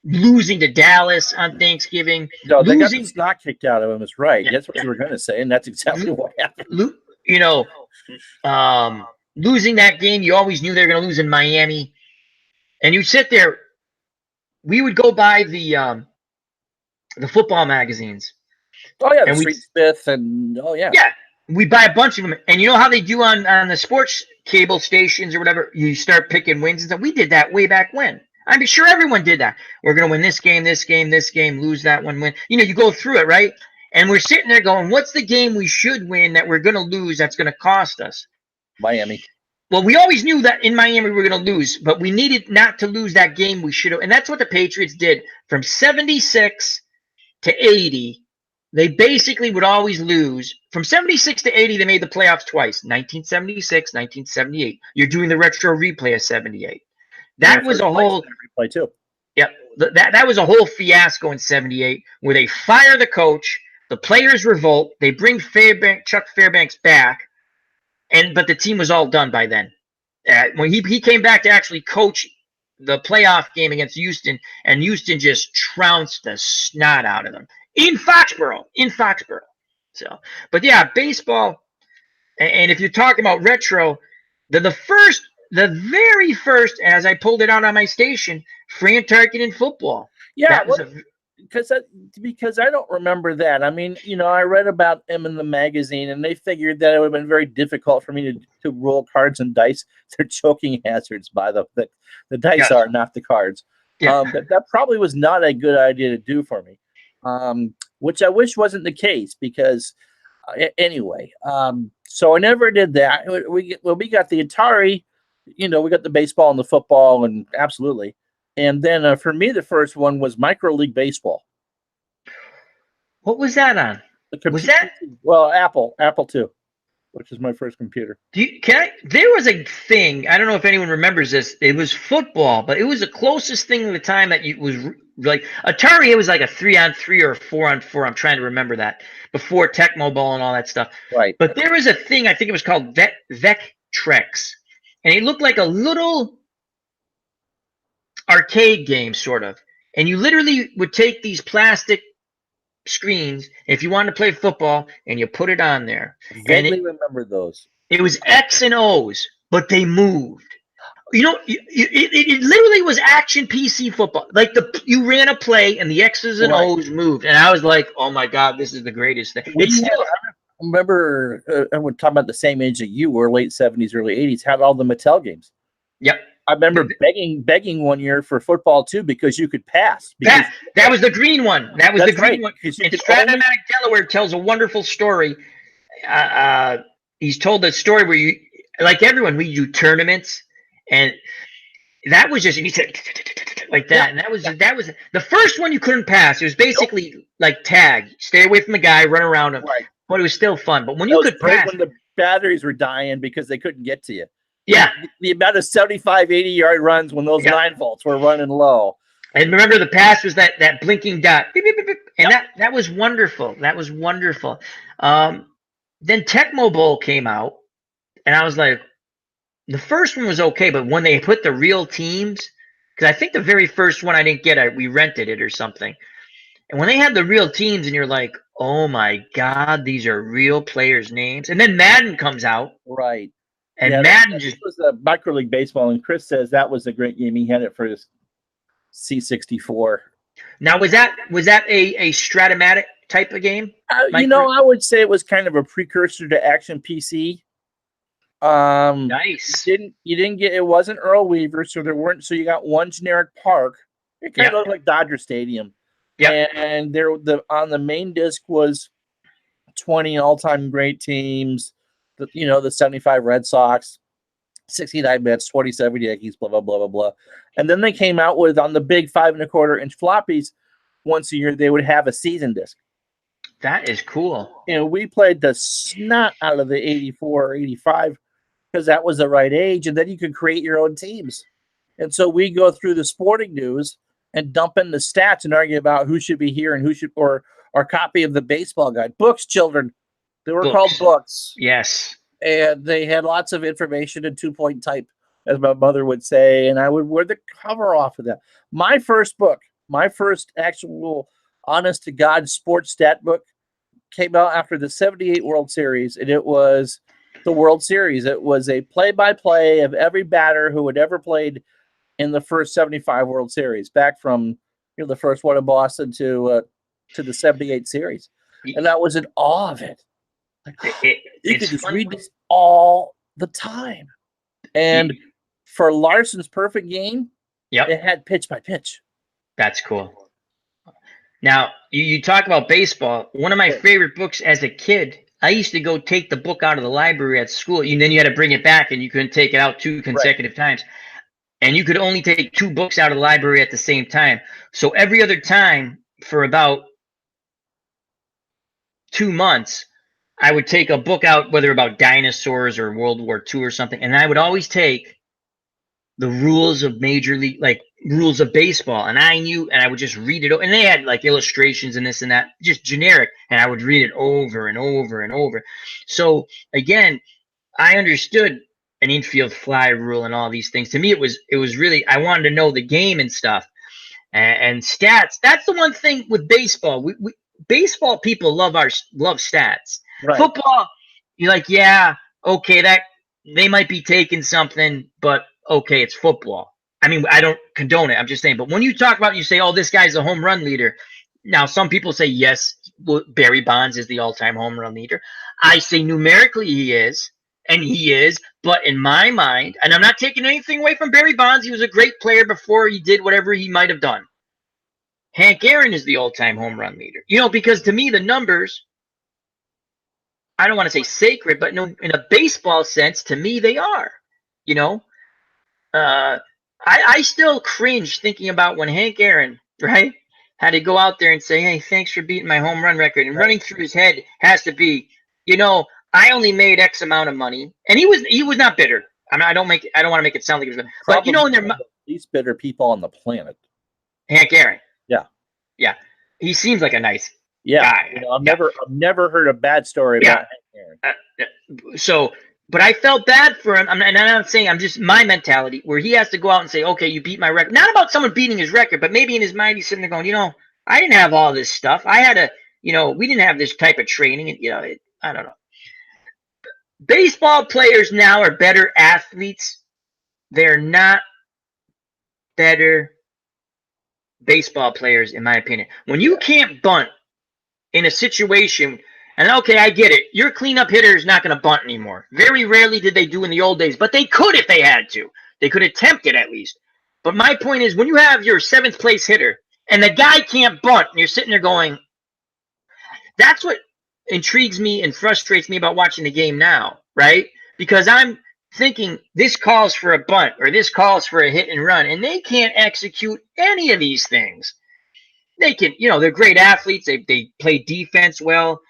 losing to Dallas on Thanksgiving. No, they got the snot kicked out of them. That's right. Yeah, that's what you were going to say, and that's exactly what happened. Losing that game, you always knew they were going to lose in Miami. And you sit there. We would go by the football magazines. Oh, yeah, the Street Smith, and yeah. Yeah, we buy a bunch of them. And you know how they do on the sports cable stations or whatever? You start picking wins and stuff. We did that way back when. I'm sure everyone did that. We're going to win this game, lose that one, win. You go through it, right? And we're sitting there going, what's the game we should win that we're going to lose that's going to cost us? Miami. Well, we always knew that in Miami we were going to lose, but we needed not to lose that game we should have. And that's what the Patriots did. From 76 to 80, they basically would always lose. From 76 to 80, they made the playoffs twice, 1976, 1978. You're doing the retro replay of 78. That was a whole replay too. Yep. That was a whole fiasco in 78 where they fire the coach, the players revolt, they bring Chuck Fairbanks back, but the team was all done by then. When he came back to actually coach the playoff game against Houston, and Houston just trounced the snot out of them. In Foxborough. So, but yeah, baseball. And if you're talking about retro, the very first, as I pulled it out on my station, Fran Tarkenton football. Yeah, because I don't remember that. I mean, I read about him in the magazine, and they figured that it would have been very difficult for me to roll cards and dice. They're choking hazards by the dice are, not the cards. Yeah. That probably was not a good idea to do for me. Which I wish wasn't the case because anyway, so I never did that. We got the Atari, we got the baseball and the football, and absolutely. And then for me, the first one was Micro League Baseball. What was that on? Was that? Well, Apple II, which is my first computer. There was a thing, I don't know if anyone remembers this. It was football, but it was the closest thing at the time that like Atari, it was like a 3-on-3 or a 4-on-4. I'm trying to remember that before Tecmo Bowl and all that stuff. Right. But there was a thing, I think it was called Vectrex, and it looked like a little arcade game, sort of. And you literally would take these plastic screens, if you wanted to play football, and you put it on there. And Vaguely remember those. it was X and O's, but they moved. You know, it literally was action PC football. Like you ran a play and the X's and O's moved, and I was like, "Oh my god, this is the greatest thing!" It's still. I remember, and we're talking about the same age that you were, late 70s, early 80s. Had all the Mattel games. Yep. I remember begging one year for football too because you could pass. That was the green one. That was the green one. And Strat-O-Matic Delaware tells a wonderful story. He's told the story where you, like everyone, we do tournaments. And that was just, he said like that. And that was the first one you couldn't pass. It was basically like tag, stay away from the guy, run around him. Right. But it was still fun. But when you could pass, when the batteries were dying because they couldn't get to you. Yeah. The amount of 75, 80-yard runs when those 9-volts were running low. And remember, the pass was that blinking dot. Beep, beep, beep, beep. And that was wonderful. That was wonderful. Then Tecmo Bowl came out, and I was like, the first one was okay, but when they put the real teams, because I think the very first one I didn't get, we rented it or something. And when they had the real teams, and you're like, oh my God, these are real players' names. And then Madden comes out. Right. And Madden just was a micro league baseball, and Chris says that was a great game. He had it for his C64. Now, was that a Strat-O-Matic type of game? I would say it was kind of a precursor to Action PC. Nice. You didn't get, it wasn't Earl Weaver, so you got one generic park. It kind of looked like Dodger Stadium. Yeah. And on the main disc was 20 all-time great teams. The 75 Red Sox, 69 Mets, 27 Yankees, blah, blah, blah, blah, blah. And then they came out with, on the big 5.25-inch floppies, once a year, they would have a season disc. That is cool. We played the snot out of the 84 or 85 because that was the right age. And then you could create your own teams. And so we go through the sporting news and dump in the stats and argue about who should be here and or our copy of the baseball guide. Books, children. They were called books. Yes. And they had lots of information in 2-point type, as my mother would say. And I would wear the cover off of that. My first book, my first actual honest-to-God sports stat book, came out after the 78 World Series, and it was the World Series. It was a play-by-play of every batter who had ever played in the first 75 World Series, back from the first one in Boston to the 78 series. And I was in awe of it. You could just read this all the time. And for Larson's perfect game, it had pitch by pitch. That's cool. Now, you talk about baseball. One of my favorite books as a kid, I used to go take the book out of the library at school, and then you had to bring it back, and you couldn't take it out 2 consecutive times. And you could only take 2 books out of the library at the same time. So every other time for about 2 months, I would take a book out, whether about dinosaurs or World War II or something, and I would always take the rules of Major League, like rules of baseball, and I would just read it, and they had like illustrations and this and that, just generic, and I would read it over and over and over. So again, I understood an infield fly rule and all these things. To me, it was really, I wanted to know the game and stuff, and stats. That's the one thing with baseball. We baseball people love stats. Right. Football, you're like, yeah, okay, that they might be taking something, but okay, it's football. I mean, I don't condone it. I'm just saying. But when you talk about, you say, oh, this guy's a home run leader. Now, some people say, yes, Barry Bonds is the all-time home run leader. I say numerically he is, and he is. But in my mind, and I'm not taking anything away from Barry Bonds. He was a great player before he did whatever he might have done. Hank Aaron is the all-time home run leader. Because to me, the numbers, I don't want to say sacred, but no, in a baseball sense, to me, they are. I still cringe thinking about when Hank Aaron, right, had to go out there and say, hey, thanks for beating my home run record. And running through his head has to be, I only made X amount of money. And he was not bitter. I mean, I don't want to make it sound like he was bitter. But, one of the least bitter people on the planet. Hank Aaron. Yeah. He seems like a nice Yeah, guy. you know, I've never heard a bad story about Hank Aaron. So, but I felt bad for him. I'm not saying, I'm just my mentality where he has to go out and say, okay, you beat my record. Not about someone beating his record, but maybe in his mind he's sitting there going, I didn't have all this stuff. I had a, we didn't have this type of training. And, I don't know. Baseball players now are better athletes. They're not better baseball players, in my opinion. When you can't bunt in a situation, and okay, I get it. Your cleanup hitter is not going to bunt anymore. Very rarely did they do in the old days, but they could if they had to. They could attempt it at least. But my point is, when you have your 7th place hitter and the guy can't bunt, and you're sitting there going, that's what intrigues me and frustrates me about watching the game now, right? Because I'm thinking this calls for a bunt or this calls for a hit and run, and they can't execute any of these things. They can, they're great athletes. They play defense well.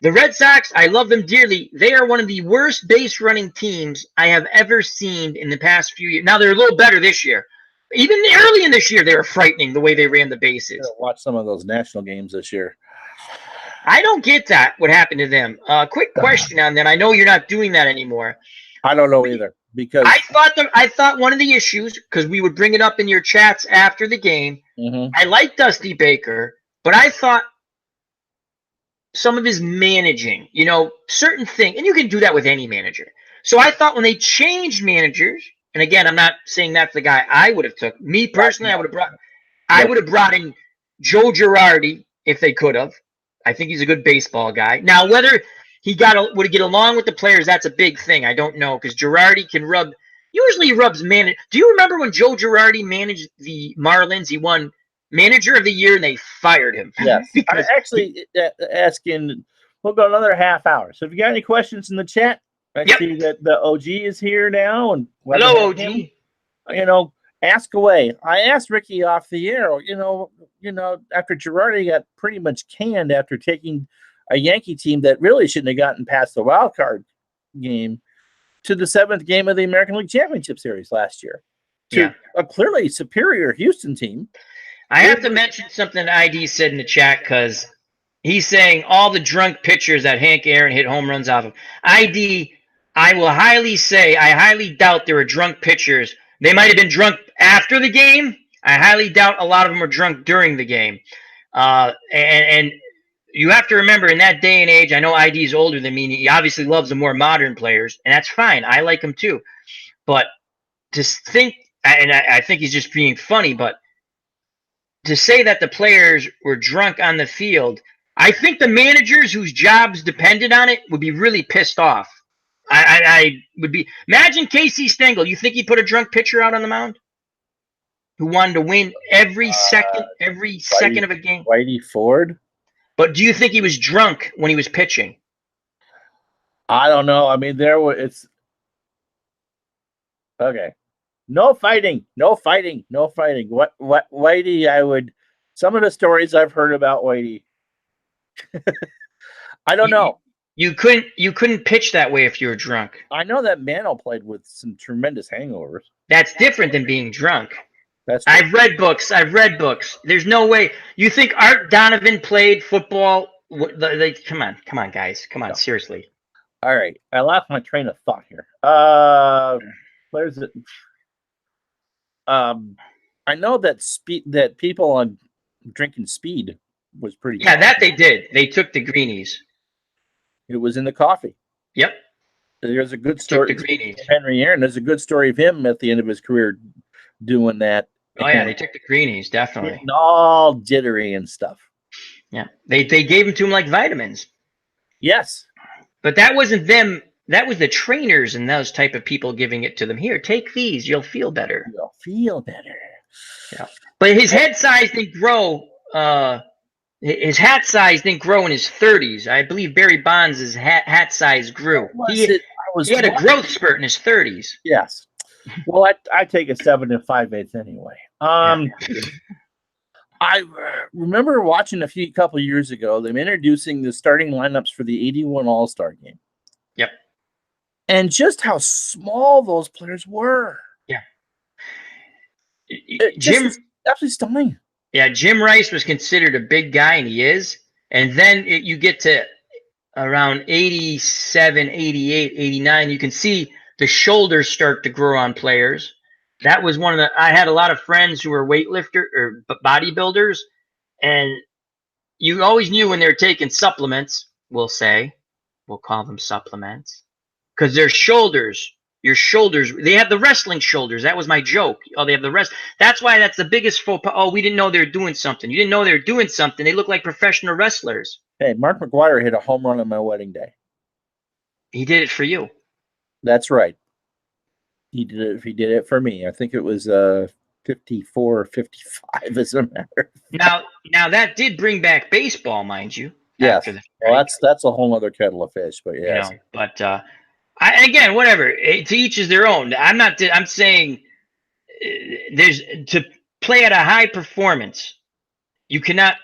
The Red Sox, I love them dearly. They are one of the worst base running teams I have ever seen in the past few years. Now, they're a little better this year. Even early in this year, they were frightening the way they ran the bases. Watch some of those national games this year. I don't get that, what happened to them. Quick question on that. I know you're not doing that anymore. I don't know either. Because I thought one of the issues, because we would bring it up in your chats after the game, I like Dusty Baker, but I thought some of his managing, certain things, and you can do that with any manager. So I thought when they changed managers, and again, I'm not saying that's the guy I would have took. Me personally, I would have brought in Joe Girardi if they could have. I think he's a good baseball guy. Now, whether he would get along with the players, that's a big thing. I don't know, because Girardi usually rubs manage. Do you remember when Joe Girardi managed the Marlins? He won Manager of the Year, and they fired him. Yes. I actually asking, we'll go another half hour. So if you got any questions in the chat, I see that the OG is here now. And hello, OG. Him, ask away. I asked Ricky off the air, after Girardi got pretty much canned after taking a Yankee team that really shouldn't have gotten past the wild card game to the 7th game of the American League Championship Series last year to a clearly superior Houston team. I have to mention something ID said in the chat, because he's saying all the drunk pitchers that Hank Aaron hit home runs off of. ID, I will highly doubt there were drunk pitchers. They might have been drunk after the game. I highly doubt a lot of them were drunk during the game. And you have to remember, in that day and age, I know ID is older than me. He obviously loves the more modern players, and that's fine. I like him too. But to think, and I think he's just being funny, but to say that the players were drunk on the field, I think the managers whose jobs depended on it would be really pissed off. I would be. Imagine Casey Stengel. You think he put a drunk pitcher out on the mound who wanted to win every second of a game? Whitey Ford. But do you think he was drunk when he was pitching? I don't know. I mean, it's okay. No fighting. What Whitey? Some of the stories I've heard about Whitey. I don't know. You couldn't pitch that way if you were drunk. I know that Mano played with some tremendous hangovers. That's different than being drunk. I've read books. There's no way. You think Art Donovan played football? Come on, guys. Come on, no. Seriously. All right. I lost my train of thought here. Where's it? I know that people on drinking speed was pretty. Yeah, that they did. They took the greenies. It was in the coffee. Yep. There's a good story. Henry Aaron. There's a good story of him at the end of his career doing that. Oh yeah, they took the greenies, definitely. All jittery and stuff. Yeah, they gave them to him like vitamins. Yes, but that wasn't them. That was the trainers and those type of people giving it to them. Here, take these. You'll feel better. Yeah. But his head size didn't grow. His hat size didn't grow in his 30s. I believe Barry Bonds' hat size grew. He had a growth spurt in his 30s. Yes. Well, I take a 7 5/8 anyway. I remember watching a couple years ago them introducing the starting lineups for the 81 All-Star game. Yep. And just how small those players were. Yeah. Jim, absolutely stunning. Yeah, Jim Rice was considered a big guy, and he is. And then you get to around 87, 88, 89, you can see the shoulders start to grow on players. That was one of the. I had a lot of friends who were weightlifters or bodybuilders, and you always knew when they were taking supplements. We'll call them supplements, because their shoulders. Your shoulders, they have the wrestling shoulders. That was my joke. Oh, they have the rest. That's why that's the biggest faux pas. Oh, we didn't know they were doing something. You didn't know they were doing something. They look like professional wrestlers. Hey, Mark McGuire hit a home run on my wedding day. He did it for you. That's right. He did it for me. I think it was 54 or 55, as a matter. Now that did bring back baseball, mind you. Yes. Well, that's a whole other kettle of fish, but yeah. But again, whatever. To each is their own. I'm saying there's to play at a high performance. You're not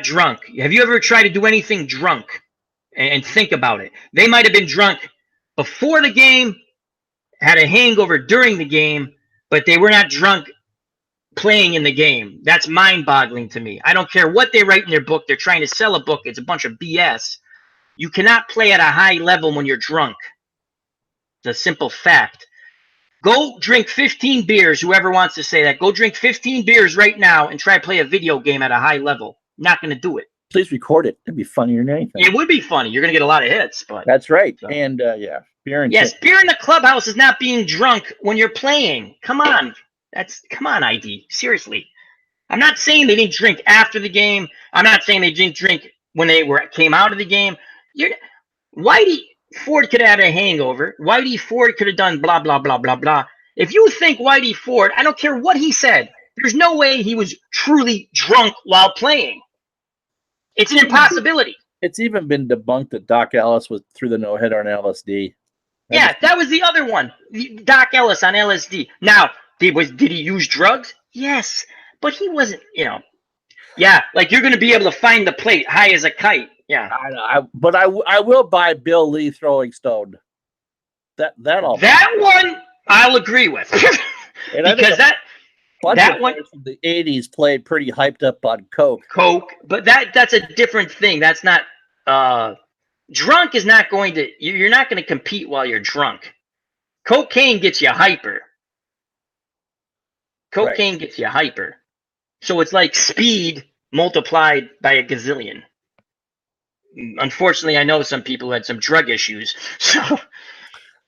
drunk. Have you ever tried to do anything drunk and think about it? They might have been drunk before the game, had a hangover during the game, but they were not drunk playing in the game. That's mind-boggling to me. I don't care what they write in their book. They're trying to sell a book. It's a bunch of BS. You cannot play at a high level when you're drunk. It's a simple fact. Go drink 15 beers, whoever wants to say that. Go drink 15 beers right now and try to play a video game at a high level. Not going to do it. Please record it. It'd be funnier than anything. It would be funny. You're going to get a lot of hits. But that's right. So. And yeah, beer in the clubhouse is not being drunk when you're playing. Come on. Come on, ID. Seriously. I'm not saying they didn't drink after the game. I'm not saying they didn't drink when they came out of the game. Whitey Ford could have had a hangover. Whitey Ford could have done blah, blah, blah, blah, blah. If you think Whitey Ford, I don't care what he said, there's no way he was truly drunk while playing. It's an impossibility. It's even been debunked that Doc Ellis was through the no-hitter on LSD. That was the other one. Doc Ellis on LSD. Now, did he use drugs? Yes. But he wasn't, Yeah, like you're going to be able to find the plate high as a kite. Yeah, but I will buy Bill Lee Throwing Stone. That one I'll agree with. Because that one from the 80s played pretty hyped up on coke, but that's a different thing. That's not drunk is not going to. You're not going to compete while you're drunk. Cocaine gets you hyper. Cocaine gets you hyper. So it's like speed multiplied by a gazillion. Unfortunately, I know some people who had some drug issues. So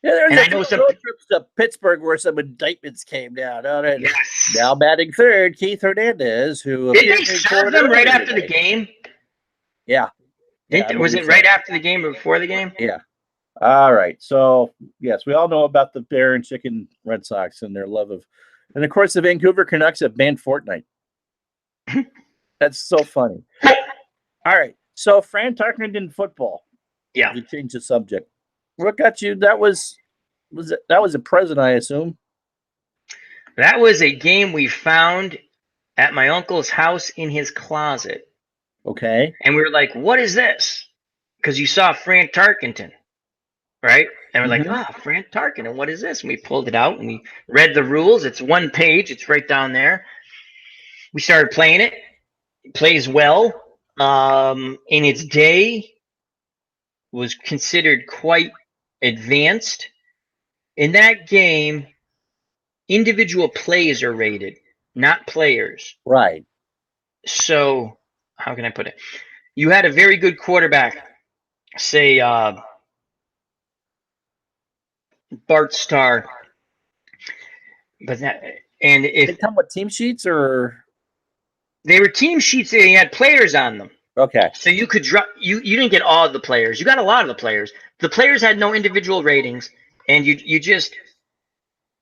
I know some trips to Pittsburgh where some indictments came down on it. Yes. Now batting third, Keith Hernandez, who did they serve them right after the game? Yeah. Was it right after the game or before the game? Yeah. All right. So yes, we all know about the Bear and Chicken Red Sox and their love of, and of course the Vancouver Canucks have banned Fortnite. That's so funny. All right. So Fran Tarkenton football. Yeah. We changed the subject. What got you? That was a present, I assume. That was a game we found at my uncle's house in his closet. Okay. And we were like, what is this? Because you saw Fran Tarkenton, right? And we're like, Fran Tarkenton, what is this? And we pulled it out and we read the rules. It's one page. It's right down there. We started playing it. It plays well. In its day, was considered quite advanced. In that game, individual plays are rated, not players. Right. So, how can I put it? You had a very good quarterback, say Bart Starr, but if they come with team sheets or they were team sheets, they had players on them. Okay. So you could drop. You didn't get all of the players. You got a lot of the players. The players had no individual ratings, and you just,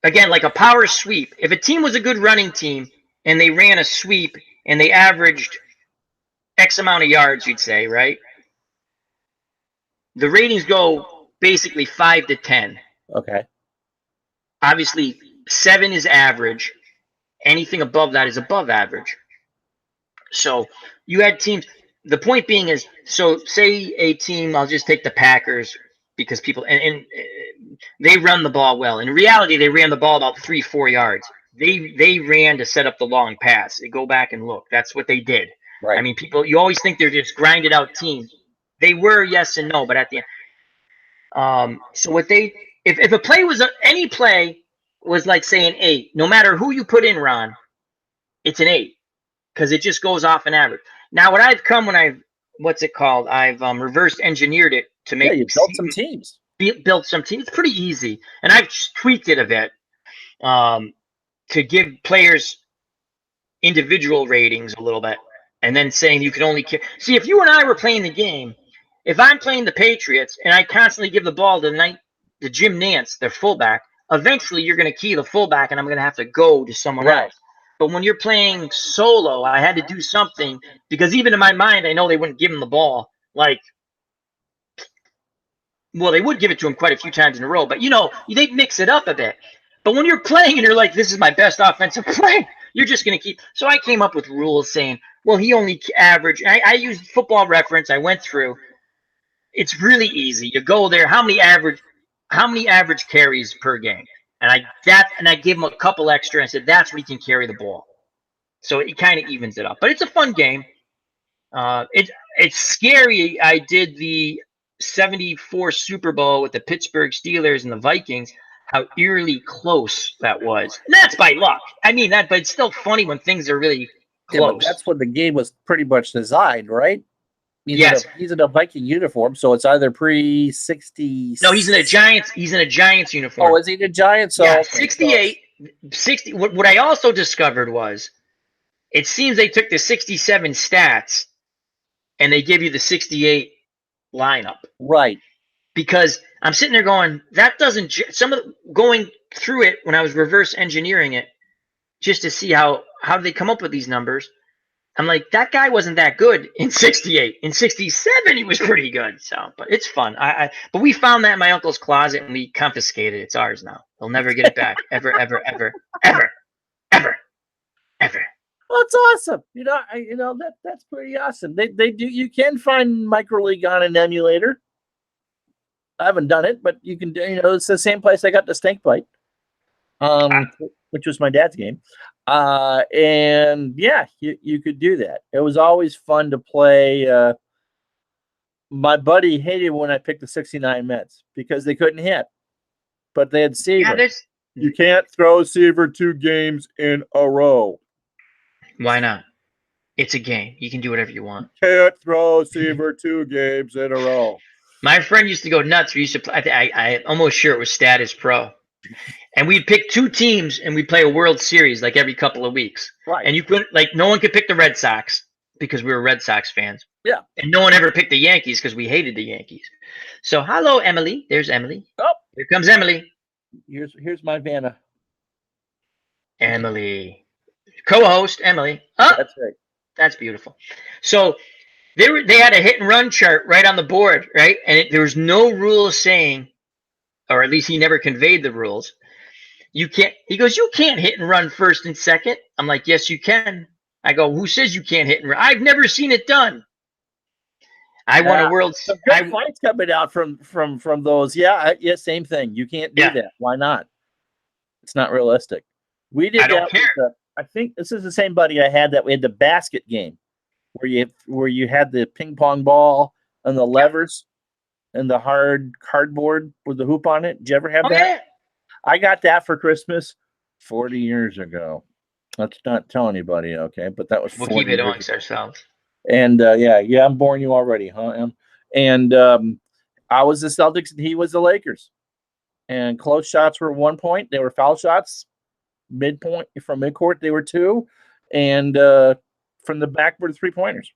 again, like a power sweep. If a team was a good running team and they ran a sweep and they averaged X amount of yards, you'd say, right? The ratings go basically 5 to 10. Okay. Obviously, 7 is average. Anything above that is above average. So you had teams. The point being is, so say a team, I'll just take the Packers because people, and they run the ball well. In reality, they ran the ball about 3-4 yards. they ran to set up the long pass. They go back and look. That's what they did. Right. I mean, people, you always think they're just grinded out team. They were, yes and no, but at the end. So what they, if a play was any play was like say an 8, no matter who you put in, Ron, it's an 8 because it just goes off an average. Now, what I've come when I've, what's it called? I've reverse engineered it to make you built some teams. Built some teams. It's pretty easy, and I've tweaked it a bit to give players individual ratings a little bit, and then saying you can only see if you and I were playing the game. If I'm playing the Patriots and I constantly give the ball to Jim Nance, their fullback, eventually you're going to key the fullback, and I'm going to have to go to someone else. But when you're playing solo, I had to do something because even in my mind, I know they wouldn't give him the ball. Like, well, they would give it to him quite a few times in a row, but they'd mix it up a bit. But when you're playing and you're like, this is my best offensive play, you're just going to keep. So I came up with rules saying, well, he only averaged. I used Football Reference. I went through. It's really easy. You go there. How many average carries per game? And I gave him a couple extra and said that's where he can carry the ball. So it kind of evens it up. But it's a fun game. It's scary. I did the 74 Super Bowl with the Pittsburgh Steelers and the Vikings. How eerily close that was. And that's by luck. I mean that, but it's still funny when things are really close. Yeah, but that's what the game was pretty much designed, right? Yes. He's in a Viking uniform, so it's either pre-60. No, he's in a Giants uniform. Oh, is he the Giants? So, yeah, 68, 60. What I also discovered was it seems they took the 67 stats and they give you the 68 lineup. Right. Because I'm sitting there going, that doesn't, going through it when I was reverse engineering it just to see how do they come up with these numbers. I'm like, that guy wasn't that good in 68. In 67, he was pretty good. So, but it's fun. But we found that in my uncle's closet and we confiscated it. It's ours now. He'll never get it back. Ever, ever, ever, ever, ever, ever. Well, it's awesome. That's pretty awesome. They do. You can find Micro League on an emulator. I haven't done it, but you can do. It's the same place I got the Snake Bite, which was my dad's game. And yeah, you could do that. It was always fun to play. My buddy hated when I picked the 69 Mets because they couldn't hit, but they had Seaver. Yeah, you can't throw Seaver 2 games in a row. Why not? It's a game. You can do whatever you want. Can't throw Seaver 2 games in a row. My friend used to go nuts. We used to play. I'm almost sure it was Status Pro. And we'd pick 2 teams and we'd play a World Series like every couple of weeks. Right. And you couldn't, no one could pick the Red Sox because we were Red Sox fans. Yeah. And no one ever picked the Yankees because we hated the Yankees. So, hello, Emily. There's Emily. Oh, here comes Emily. Here's my Vanna. Emily. Co-host, Emily. Oh, that's right. That's beautiful. So, they had a hit and run chart right on the board, right? And there was no rule saying, or at least he never conveyed the rules. You can't. He goes, you can't hit and run first and second. I'm like, yes, you can. I go, who says you can't hit and run? I've never seen it done. I won a world. Some good fights coming out from those. Yeah, same thing. You can't do that. Why not? It's not realistic. We did. I don't care. I think this is the same buddy I had that we had the basket game where you had the ping pong ball and the levers and the hard cardboard with the hoop on it. Did you ever have that? Yeah. I got that for Christmas 40 years ago. Let's not tell anybody, okay? But that was. We'll keep it amongst ourselves. And yeah, I'm boring you already, huh? And I was the Celtics and he was the Lakers. And close shots were 1 point. They were foul shots. Midpoint from midcourt, they were 2. And from the back were 3-pointers.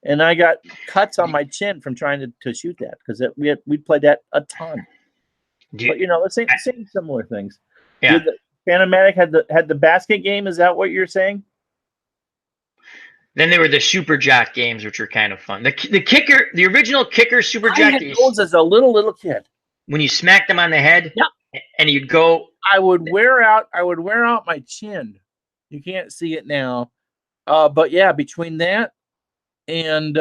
And I got cuts on my chin from trying to shoot that because we played that a ton. But the same similar things. Yeah. Phantomatic had the basket game. Is that what you're saying? Then there were the Super Jack games, which were kind of fun. The kicker, the original kicker Super Jack. I had those as a little kid. When you smacked them on the head, and you'd go. I would wear out my chin. You can't see it now, but yeah, between that and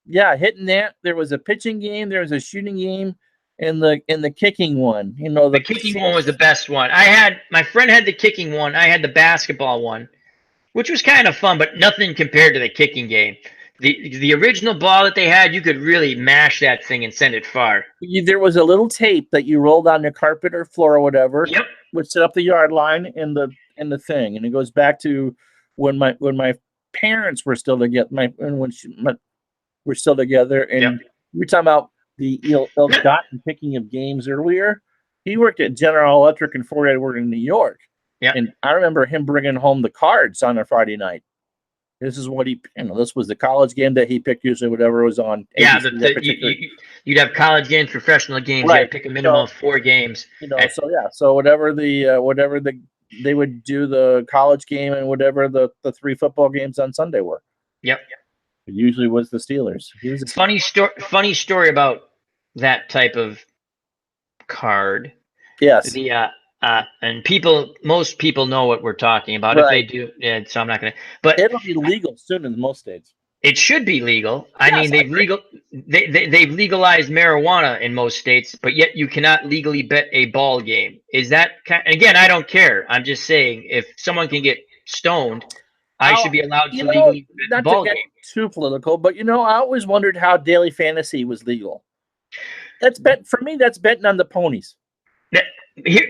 hitting that, there was a pitching game, there was a shooting game, the kicking one. The kicking one was the best one. My friend had the kicking one. I had the basketball one, which was kind of fun, but nothing compared to the kicking game. The original ball that they had, you could really mash that thing and send it far. There was a little tape that you rolled on the carpet or floor or whatever. Yep. Would set up the yard line and the thing, and it goes back to when my parents were still together. We're still together, and Yep. we're talking about the ill-gotten picking of games earlier. He worked at General Electric in Fort Edward in New York. Yeah. And I remember him bringing home the cards on a Friday night. This is what this was the college game that he picked, usually whatever was on. Yeah, you'd have college games, professional games. Right. You had to pick a minimum of 4 games. So whatever they would do the college game and whatever the 3 football games on Sunday were. Yep. It usually was the Steelers. Funny story about that type of card. Yes. And most people know what we're talking about. Right. If they do, so I'm not going to. But it'll be legal soon in most states. It should be legal. I mean, they've legalized marijuana in most states, but yet you cannot legally bet a ball game. Is that again? I don't care. I'm just saying, if someone can get stoned, I should be allowed to legally bet a ball game. Too political, but I always wondered how daily fantasy was legal. That's betting on the ponies.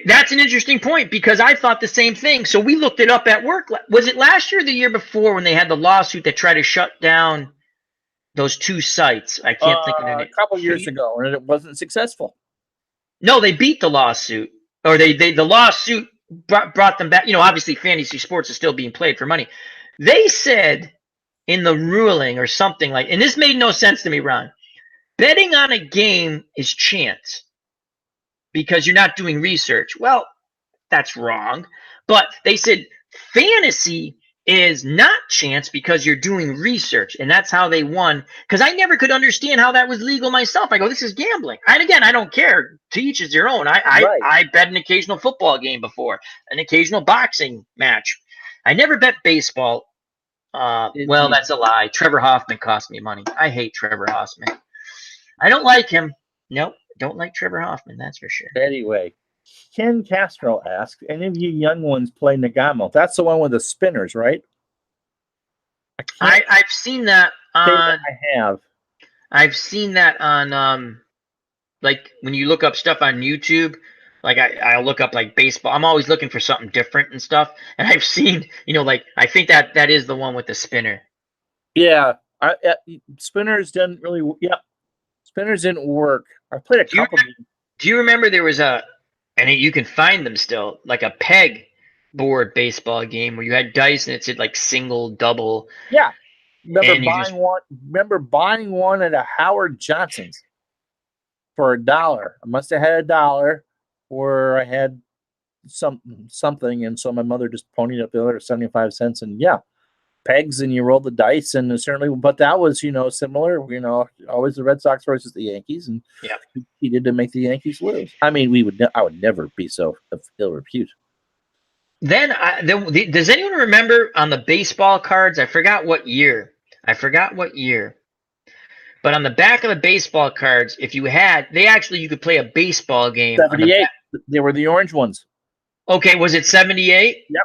That's an interesting point, because I thought the same thing. So we looked it up at work. Was it last year or the year before when they had the lawsuit that tried to shut down those 2 sites? I can't think of it. A couple years ago, and it wasn't successful. No, they beat the lawsuit, or the lawsuit brought them back. Obviously fantasy sports is still being played for money. They said in the ruling or something like, and this made no sense to me, Ron, betting on a game is chance, because you're not doing research. Well, that's wrong. But they said fantasy is not chance because you're doing research, and that's how they won. Because I never could understand how that was legal myself. I go, this is gambling. And again, I don't care. To each is their own. I bet an occasional football game before, an occasional boxing match. I never bet baseball. Well, that's a lie. Trevor Hoffman cost me money. I hate Trevor Hoffman. I don't like him. Nope. Don't like Trevor Hoffman, that's for sure. Anyway, Ken Castro asks, any of you young ones play Nagamo? That's the one with the spinners, right? I've seen that on. I have. I've seen that on like when you look up stuff on YouTube. Like I'll look up like baseball. I'm always looking for something different and stuff. And I've seen, like I think that is the one with the spinner. Yeah, spinners didn't really. Yeah, spinners didn't work. I played a couple. Do you remember there was and you can find them still, like a peg board baseball game where you had dice and it said like single, double. Yeah. Remember buying one at a Howard Johnson's for $1. I must have had $1, or I had something, and so my mother just ponied up the other 75 cents, and pegs, and you roll the dice, and certainly, but that was similar. Always the Red Sox versus the Yankees, and he did to make the Yankees lose. I mean, I would never be so ill repute. Then, does anyone remember on the baseball cards? I forgot what year. But on the back of the baseball cards, if you had, you could play a baseball game. 78. They were the orange ones. Okay, was it 78? Yep.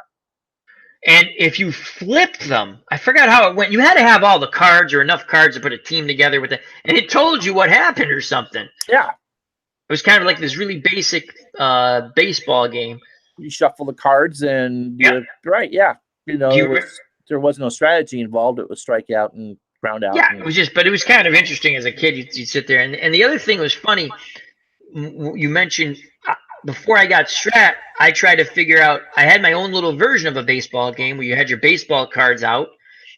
And if you flipped them, I forgot how it went. You had to have all the cards or enough cards to put a team together with it, and it told you what happened or something. Yeah. It was kind of like this really basic baseball game. You shuffle the cards and right, yeah. There was no strategy involved. It was strike out and ground out. Yeah, it was kind of interesting as a kid. You'd sit there, and the other thing was funny. You mentioned before I got Strat, I tried to figure out. I had my own little version of a baseball game where you had your baseball cards out,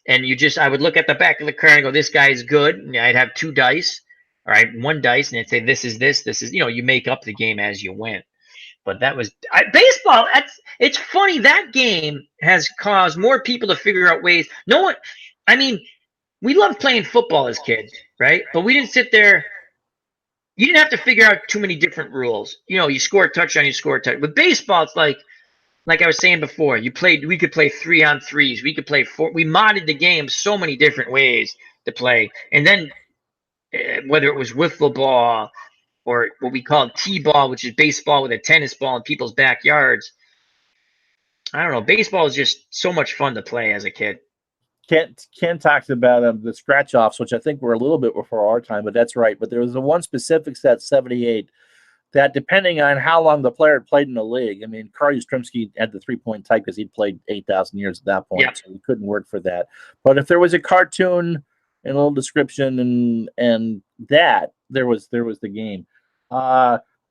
and I would look at the back of the card and go, "This guy's good." And I'd have 2 dice, or I had 1 dice, and I'd say, "This is this. This is." You make up the game as you went. But that was baseball. It's funny, that game has caused more people to figure out ways. I mean, we loved playing football as kids, right? But we didn't sit there. You didn't have to figure out too many different rules. You score a touchdown, you score a touchdown. With baseball, it's like I was saying before, we could play 3-on-3s. We could play 4. We modded the game so many different ways to play. And then whether it was wiffle ball or what we call T-ball, which is baseball with a tennis ball in people's backyards. I don't know. Baseball is just so much fun to play as a kid. Ken talks about the scratch offs, which I think were a little bit before our time, but that's right. But there was the one specific set, 78, that depending on how long the player had played in the league, I mean, Carl Yastrzemski had the 3-point type because he'd played 8,000 years at that point, Yep. so he couldn't work for that. But if there was a cartoon and a little description and that, there was the game.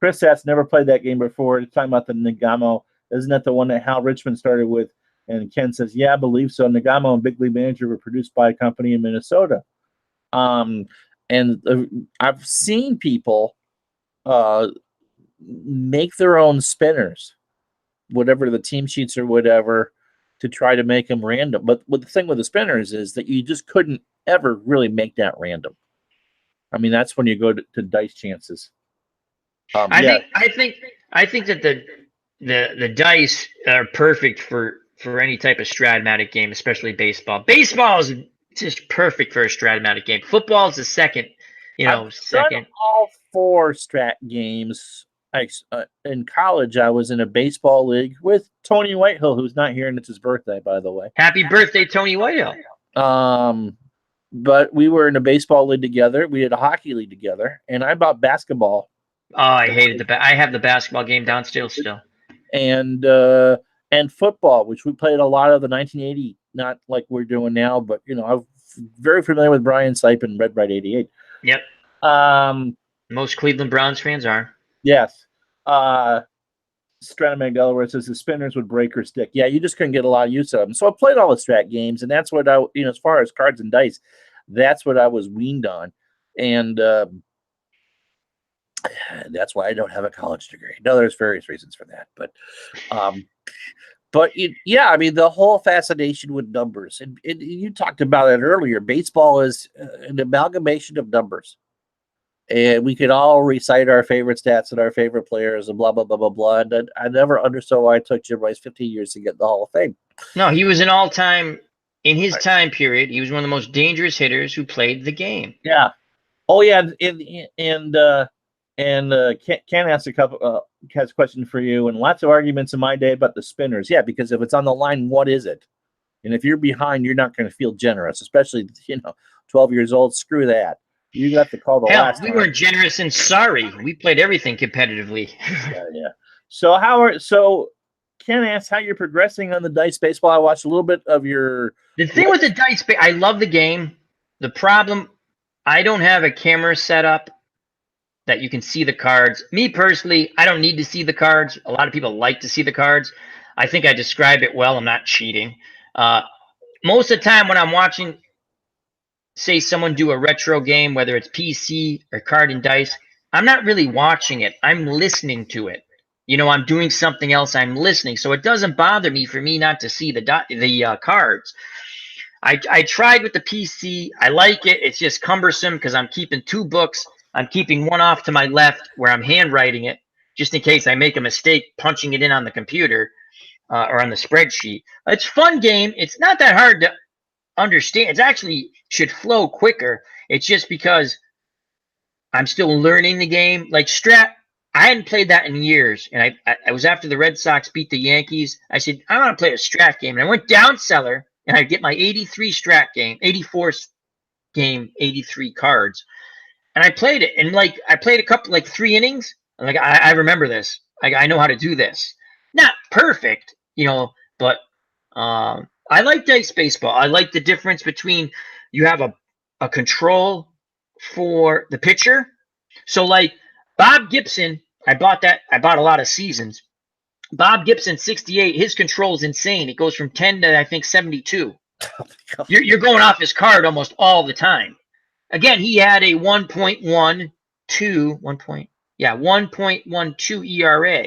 Chris has never played that game before. It's talking about the Nagamo. Isn't that the one that Hal Richmond started with? And Ken says, yeah, I believe so. Nagamo and Big League Manager were produced by a company in Minnesota. And I've seen people make their own spinners, whatever the team sheets or whatever, to try to make them random. But the thing with the spinners is that you just couldn't ever really make that random. I mean, that's when you go to dice chances. I think that the dice are perfect for any type of Strat-O-Matic game, especially baseball. Baseball is just perfect for a Strat-O-Matic game. Football is the second, second. All 4 Strat games. In college, I was in a baseball league with Tony Whitehill, who's not here, and it's his birthday, by the way. Happy birthday, Tony Whitehill. But we were in a baseball league together. We had a hockey league together, and I bought basketball. Oh, I hated I have the basketball game downstairs still. And football, which we played a lot of the 1980, not like we're doing now, but I'm very familiar with Brian Sipe and Red Bright 88. Yep. Most Cleveland Browns fans are. Yes. Strat-O-Matic Delaware says the spinners would break or stick. Yeah, you just couldn't get a lot of use of them. So I played all the Strat games, and that's what as far as cards and dice, that's what I was weaned on. And that's why I don't have a college degree. No, there's various reasons for that, but I mean, the whole fascination with numbers, and you talked about it earlier. Baseball is an amalgamation of numbers, and we could all recite our favorite stats and our favorite players and blah blah blah blah blah. And I never understood why it took Jim Rice 15 years to get in the Hall of Fame. No, he was an all-time in his time period. He was one of the most dangerous hitters who played the game. Yeah. Oh yeah, and Ken asked has a question for you, and lots of arguments in my day about the spinners. Yeah, because if it's on the line, what is it? And if you're behind, you're not going to feel generous, especially 12 years old. Screw that. You got to call the last. We weren't generous and sorry. We played everything competitively. Yeah. So Ken asks how you're progressing on the dice baseball. I watched a little bit of your. The thing with the dice, I love the game. The problem, I don't have a camera set up that you can see the cards. Me personally, I don't need to see the cards. A lot of people like to see the cards. I think I describe it well. I'm not cheating. Most of the time when I'm watching, say someone do a retro game, whether it's PC or card and dice, I'm not really watching it. I'm listening to it. I'm doing something else. I'm listening. So it doesn't bother me for me not to see the cards. I tried with the PC. I like it. It's just cumbersome because I'm keeping 2 books. I'm keeping one off to my left where I'm handwriting it, just in case I make a mistake punching it in on the computer or on the spreadsheet. It's a fun game. It's not that hard to understand. It actually should flow quicker. It's just because I'm still learning the game. Like Strat, I hadn't played that in years. And I was after the Red Sox beat the Yankees. I said, I want to play a Strat game. And I went down cellar and I get my 83 Strat game, 84 game, 83 cards. And I played it, and I played a couple, 3 innings. And I remember this. I know how to do this. Not perfect, but I like dice baseball. I like the difference between you have a control for the pitcher. So Bob Gibson, I bought a lot of seasons. Bob Gibson, 68, his control is insane. It goes from 10 to I think 72. You're going off his card almost all the time. Again, he had a 1.12 ERA.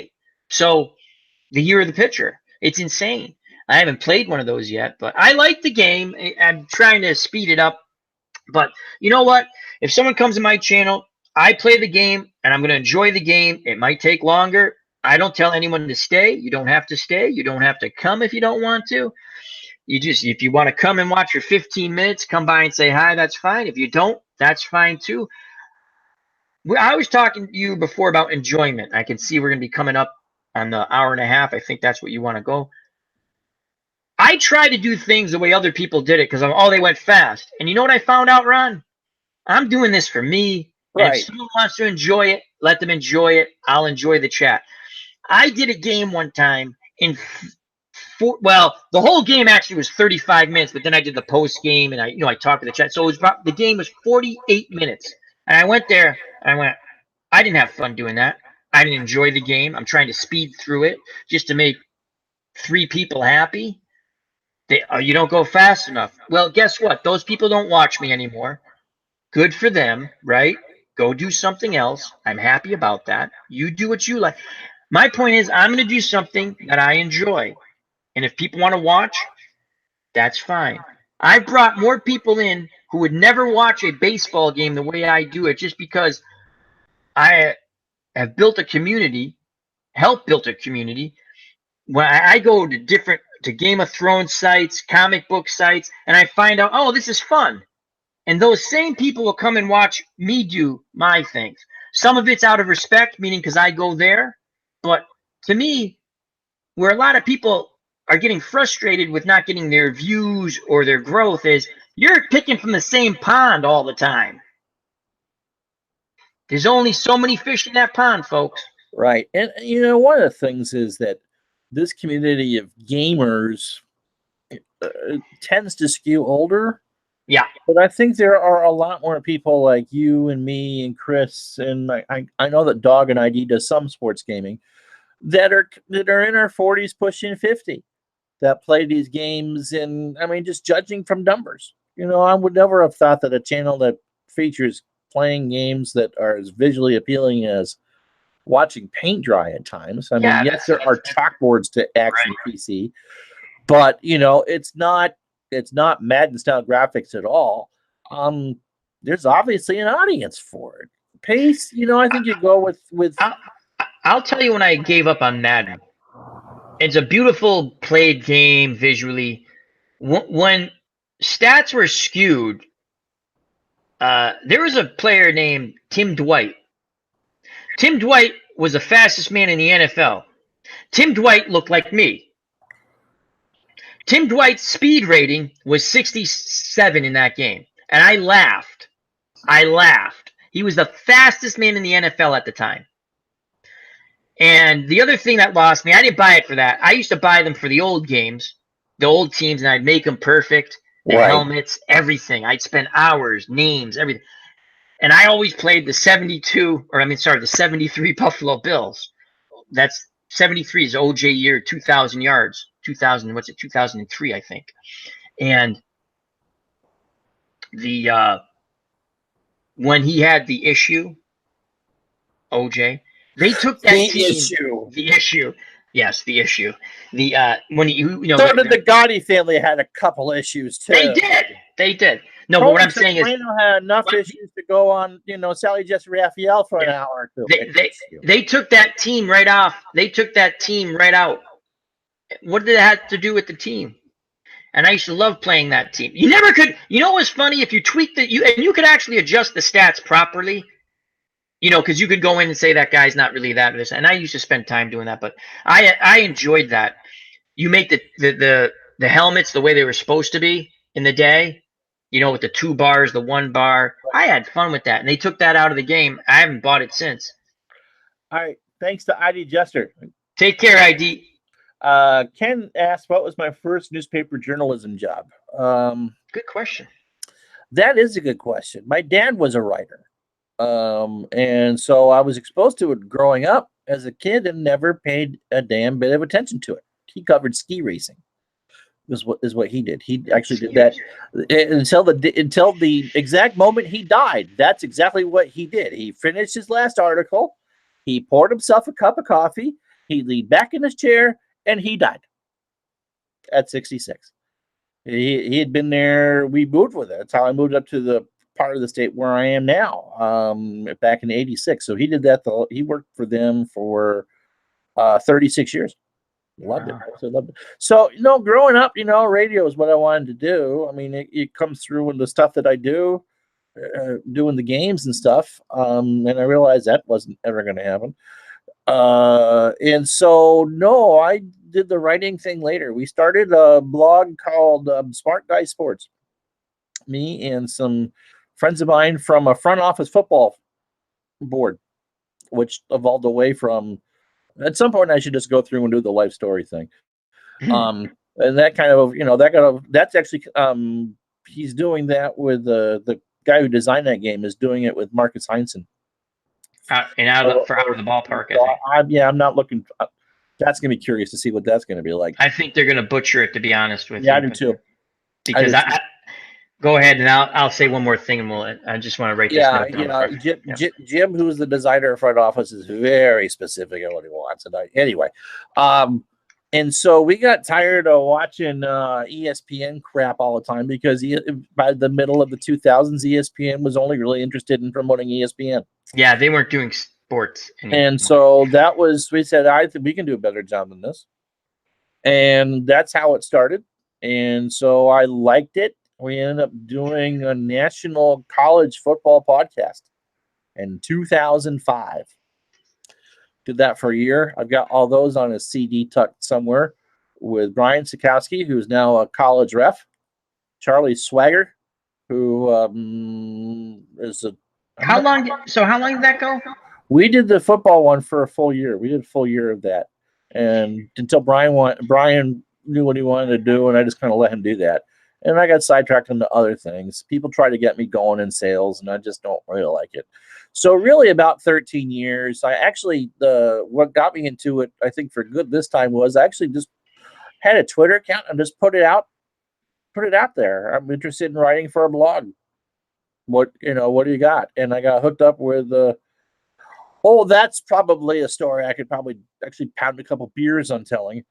So the year of the pitcher, it's insane. I haven't played one of those yet, but I like the game. I'm trying to speed it up. But you know what? If someone comes to my channel, I play the game and I'm going to enjoy the game. It might take longer. I don't tell anyone to stay. You don't have to stay. You don't have to come if you don't want to. If you want to come and watch your 15 minutes, come by and say hi, that's fine. If you don't, that's fine too. I was talking to you before about enjoyment. I can see we're going to be coming up on the hour and a half. I think that's what you want to go. I try to do things the way other people did it because they went fast. And you know what I found out, Ron? I'm doing this for me. And if Right. someone wants to enjoy it, let them enjoy it. I'll enjoy the chat. I did a game one time in the whole game actually was 35 minutes, but then I did the post game and I talked to the chat. So the game was 48 minutes. And I went there and I didn't have fun doing that. I didn't enjoy the game. I'm trying to speed through it just to make 3 people happy. You don't go fast enough. Well, guess what? Those people don't watch me anymore. Good for them, right? Go do something else. I'm happy about that. You do what you like. My point is, I'm going to do something that I enjoy. And if people want to watch, that's fine. I've brought more people in who would never watch a baseball game the way I do it just because I have built a community, helped build a community. When I go to Game of Thrones sites, comic book sites, and I find out, oh, this is fun. And those same people will come and watch me do my things. Some of it's out of respect, meaning because I go there. But to me, where a lot of people are getting frustrated with not getting their views or their growth is you're picking from the same pond all the time. There's only so many fish in that pond, folks. Right. And, one of the things is that this community of gamers tends to skew older. Yeah. But I think there are a lot more people like you and me and Chris, and I know that Dog and ID does some sports gaming, that are in our 40s pushing 50 that play these games. And I mean, just judging from numbers, I would never have thought that a channel that features playing games that are as visually appealing as watching paint dry at times. I mean, yes, there are chalkboards to action PC, but it's not Madden style graphics at all. There's obviously an audience for it. Pace, I think you go with. I'll tell you when I gave up on Madden. It's a beautiful played game visually. When stats were skewed, there was a player named Tim Dwight. Tim Dwight was the fastest man in the NFL. Tim Dwight looked like me. Tim Dwight's speed rating was 67 in that game. And I laughed. He was the fastest man in the NFL at the time. And the other thing that lost me, I didn't buy it for that. I used to buy them for the old games, the old teams, and I'd make them perfect. The helmets, everything. I'd spend hours, names, everything. And I always played the 73 Buffalo Bills. That's 73 is OJ year, 2,000 yards. 2003, I think. And when he had the issue, OJ, they took that The issue. Yes, the issue. When so did the Gotti family had a couple issues too. They did. No, but what I'm saying is, Reno had enough issues to go on, Sally Jesse Raphael for an hour or two. They took that team right off. They took that team right out. What did it have to do with the team? And I used to love playing that team. You never could. You know what's funny? If you tweak you could actually adjust the stats properly. Because you could go in and say that guy's not really that. And I used to spend time doing that, but I enjoyed that. You make the helmets the way they were supposed to be in the day. With the 2 bars, the 1 bar. I had fun with that, and they took that out of the game. I haven't bought it since. All right, thanks to ID Jester. Take care, ID. Ken asked, what was my first newspaper journalism job? Good question. That is a good question. My dad was a writer. And so I was exposed to it growing up as a kid and never paid a damn bit of attention to it. He covered ski racing. Is what he did. He actually did that until the exact moment he died. That's exactly what he did. He finished his last article. He poured himself a cup of coffee. He leaned back in his chair and he died at 66. He had been there. We moved with it. That's how I moved up to the part of the state where I am now, back in '86. So he did that. He worked for them for 36 years. Loved it. Absolutely loved it. So, growing up, radio is what I wanted to do. I mean, it comes through in the stuff that I do. doing the games and stuff. And I realized that wasn't ever going to happen. And so, no, I did the writing thing later. We started a blog called Smart Guy Sports. Me and some friends of mine from a front office football board, which evolved away from. At some point, I should just go through and do the life story thing. And that kind of, that's actually, he's doing that with the guy who designed that game is doing it with Marcus Heinzen. Out of the ballpark, I think. I'm not looking. That's gonna be curious to see what that's gonna be like. I think they're gonna butcher it, to be honest with you. Yeah, I do too. Because go ahead and I'll say one more thing, and I just want to write this down. Jim, who's the designer of front office, is very specific on what he wants. And anyway, and so we got tired of watching ESPN crap all the time because by the middle of the 2000s, ESPN was only really interested in promoting ESPN. Yeah, they weren't doing sports anymore. And so we said, I think we can do a better job than this. And that's how it started. And so I liked it. We ended up doing a national college football podcast in 2005. Did that for a year. I've got all those on a CD tucked somewhere with Brian Sikowski, who's now a college ref, Charlie Swagger, who is a. How long did that go? We did the football one for a full year. We did a full year of that, and until Brian knew what he wanted to do, and I just kind of let him do that. And I got sidetracked into other things. People try to get me going in sales, and I just don't really like it. So really about 13 years, I actually, what got me into it, I think for good this time was I actually just had a Twitter account and just put it out there. I'm interested in writing for a blog. What do you got? And I got hooked up with, that's probably a story I could probably actually pound a couple beers on telling.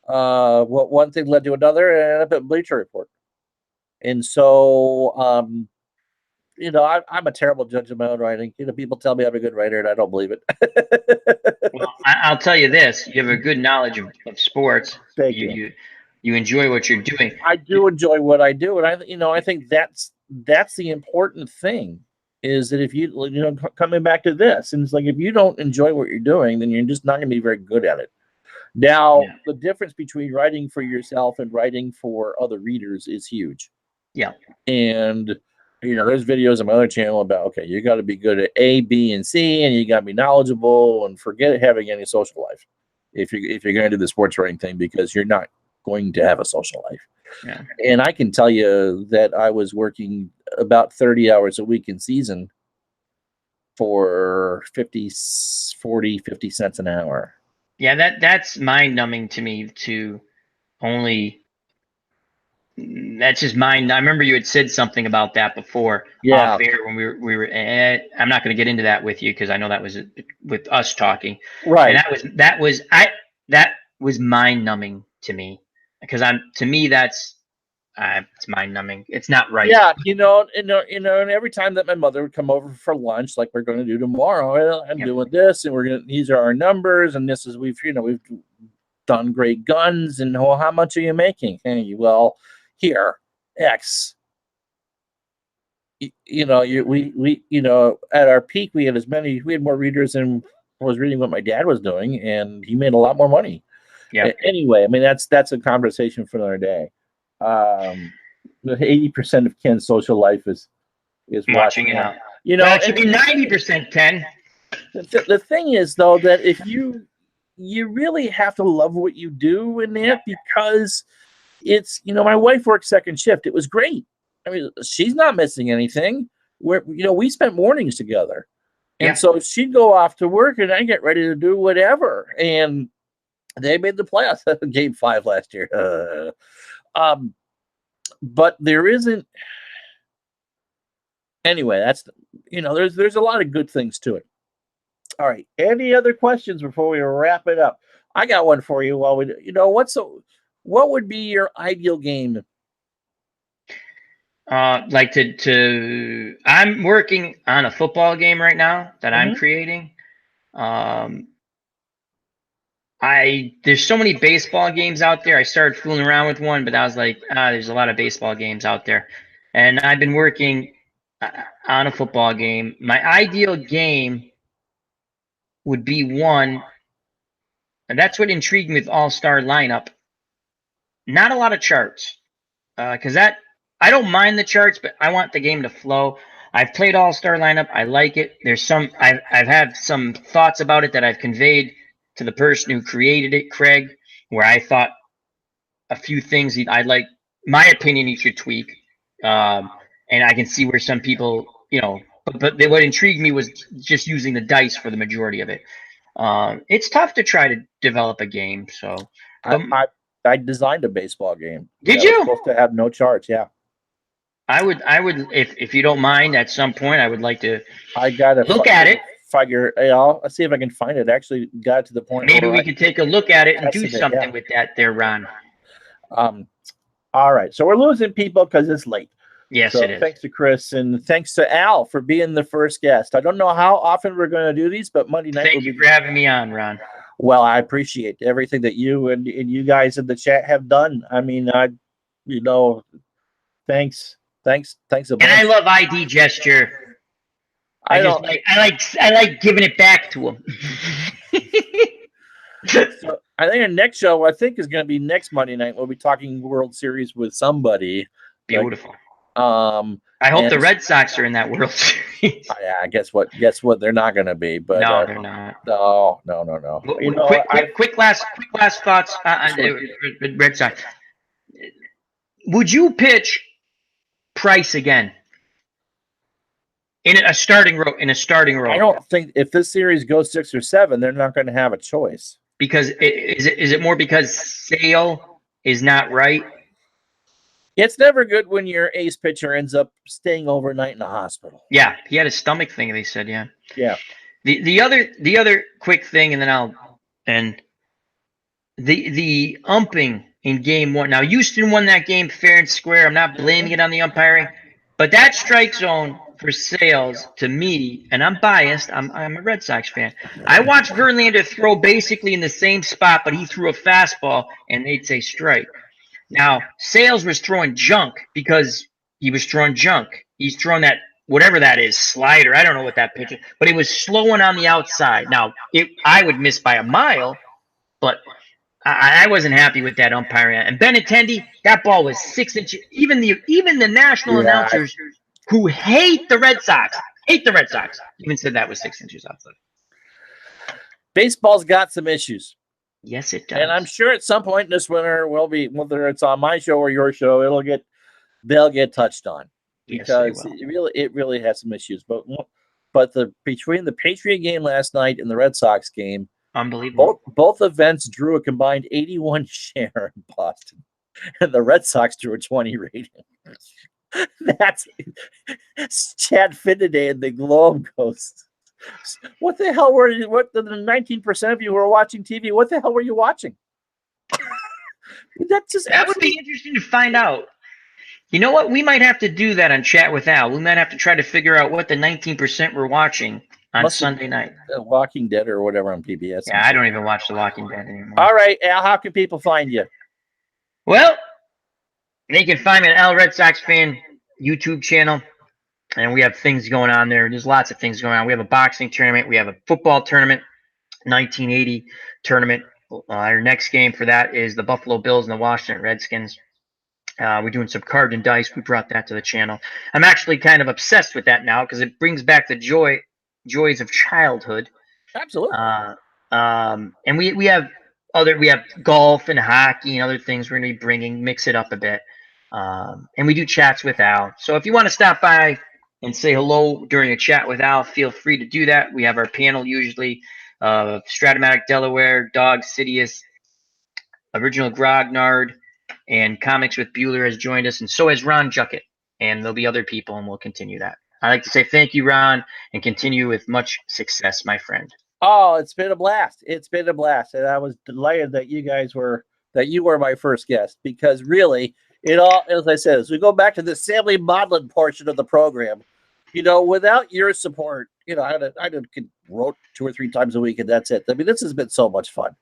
What one thing led to another, and I ended up at Bleacher Report. And so, I'm a terrible judge of my own writing. People tell me I'm a good writer, and I don't believe it. Well, I'll tell you this: you have a good knowledge of sports. Thank you. You enjoy what you're doing. I do enjoy what I do, and I think that's the important thing. Is that if coming back to this, and it's like if you don't enjoy what you're doing, then you're just not going to be very good at it. Now, The difference between writing for yourself and writing for other readers is huge. Yeah. And, there's videos on my other channel about, okay, you got to be good at A, B, and C, and you got to be knowledgeable and forget having any social life if you're going to do the sports writing thing, because you're not going to have a social life. Yeah. And I can tell you that I was working about 30 hours a week in season for 50 cents an hour. Yeah, that's mind-numbing to me to only. That's just mind. I remember you had said something about that before. Yeah. Off air when we were. I'm not going to get into that with you because I know that was with us talking. Right. And that was mind-numbing to me because to me that's it's mind-numbing. It's not right. Yeah, and every time that my mother would come over for lunch, like we're going to do tomorrow, I'm doing this, and these are our numbers, and this is we've done great guns, and how much are you making? Hey, well, here X. We at our peak we had more readers than was reading what my dad was doing, and he made a lot more money. Yeah. Anyway, I mean that's a conversation for another day. 80% of Ken's social life is watching it out. It should be 90%, Ken. The thing is, though, that if you really have to love what you do in that, because it's my wife works second shift. It was great. I mean, she's not missing anything. We spent mornings together, and so she'd go off to work, and I get ready to do whatever. And they made the playoffs. Game 5 last year. But there isn't. Anyway, that's there's a lot of good things to it. All right. Any other questions before we wrap it up? I got one for you. While what would be your ideal game? Like I'm working on a football game right now that I'm creating. There's so many baseball games out there. I started fooling around with one, but I was like, there's a lot of baseball games out there. And I've been working on a football game. My ideal game would be one, and that's what intrigued me with All-Star lineup. Not a lot of charts, because that I don't mind the charts, but I want the game to flow. I've played All-Star lineup. I like it. There's some I've had some thoughts about it that I've conveyed to the person who created it, Craig, where I thought a few things I'd like. My opinion, he should tweak, and I can see where some people, but what intrigued me was just using the dice for the majority of it. It's tough to try to develop a game. So, I designed a baseball game. Did that you? was supposed to have no charts? Yeah. I would, if you don't mind, at some point, I would like to. I gotta look at it. Figure. I'll see if I can find it. Actually, got to the point. Maybe we could take a look at it and do something yeah. with that, there, Ron. All right. So we're losing people because it's late. Yes, so it is. Thanks to Chris and thanks to Al for being the first guest. I don't know how often we're going to do these, but Monday night. Thank you for having me on, Ron. Well, I appreciate everything that you and you guys in the chat have done. I mean, thanks a bunch. And I love ID gesture. I like giving it back to him. So I think our next show, is going to be next Monday night. We'll be talking World Series with somebody. Beautiful. I hope the Red Sox are in that World Series. Yeah, guess what? They're not going to be. But no, they're not. No. Quick last thoughts on Red Sox. Would you pitch Price again in a starting role? I don't think if this series goes 6 or 7, they're not going to have a choice. Because is it more because Sale is not right? It's never good when your ace pitcher ends up staying overnight in the hospital. Yeah, he had a stomach thing. They said, yeah. Yeah. The other quick thing, and then the umping in game 1. Now Houston won that game fair and square. I'm not blaming it on the umpiring, but that strike zone for Sales, to me, and I'm biased. I'm a Red Sox fan. I watched Verlander throw basically in the same spot, but he threw a fastball, and they'd say strike. Now, Sales was throwing junk because he was throwing junk. He's throwing that, whatever that is, slider. I don't know what that pitch is, but it was slowing on the outside. Now, I would miss by a mile, but I wasn't happy with that umpiring. And Benintendi, that ball was 6 inches. Even the national announcers who hate the Red Sox, even said that was 6 inches outside. Baseball's got some issues. Yes, it does. And I'm sure at some point this winter will be, whether it's on my show or your show, they'll get touched on because it really has some issues. But between the Patriot game last night and the Red Sox game, unbelievable. Both events drew a combined 81 share in Boston, and the Red Sox drew a 20 rating. That's Chad Finneday in the Globe goes, what the hell were you? What the 19% of you who are watching TV? What the hell were you watching? That would be interesting to find out. You know what? We might have to do that on Chat with Al. We might have to try to figure out what the 19% were watching on Sunday night. Walking Dead or whatever on PBS. Yeah, I don't even watch The Walking Dead anymore. All right, Al, how can people find you? Well, they can find me at Al Red Sox Fan YouTube channel. And we have things going on there. There's lots of things going on. We have a boxing tournament. We have a football tournament, 1980 tournament. Our next game for that is the Buffalo Bills and the Washington Redskins. We're doing some card and dice. We brought that to the channel. I'm actually kind of obsessed with that now because it brings back the joys of childhood. Absolutely. And we have golf and hockey and other things we're going to be bringing, mix it up a bit. And we do chats with Al. So if you want to stop by and say hello during a chat with Al, feel free to do that. We have our panel usually. Stratomatic Delaware, Dog Sidious, Original Grognard, and Comics with Bueller has joined us, and so has Ron Juckett. And there'll be other people, and we'll continue that. I'd like to say thank you, Ron, and continue with much success, my friend. Oh, it's been a blast. And I was delighted that you were my first guest, because really, it all, as I said, as we go back to the Sammy Maudlin portion of the program, without your support, I wrote 2 or 3 times a week, and that's it. I mean, this has been so much fun.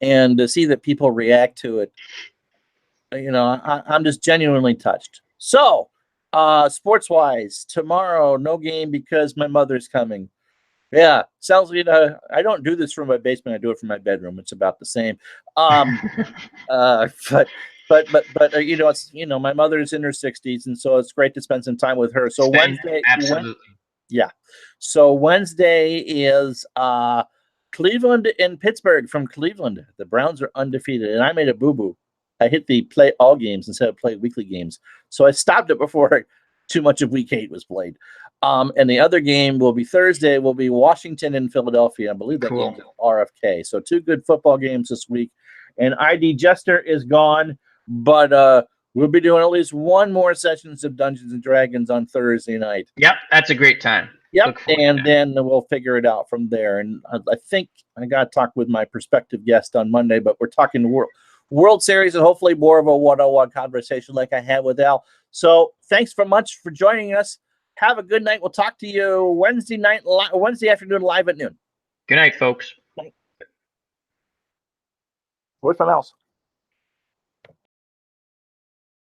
And to see that people react to it, I'm just genuinely touched. So Sports wise, tomorrow no game because my mother's coming. Yeah, sounds like I don't do this from my basement. I do it from my bedroom. It's about the same. But you know, it's my mother's in her 60s, and so it's great to spend some time with her. So Absolutely. Yeah. So Wednesday is Cleveland and Pittsburgh from Cleveland. The Browns are undefeated, and I made a boo-boo. I hit the play all games instead of play weekly games. So I stopped it before too much of week 8 was played. And the other game will be Thursday, will be Washington and Philadelphia. I believe that game's at RFK. So 2 good football games this week. And ID Jester is gone, but we'll be doing at least one more sessions of Dungeons and Dragons on Thursday night. Yep, that's a great time. Yep, and then we'll figure it out from there. And I think I got to talk with my prospective guest on Monday, but we're talking World Series and hopefully more of a one-on-one conversation like I had with Al. So thanks so much for joining us. Have a good night. We'll talk to you Wednesday afternoon live at noon. Good night, folks. Where's my mouse?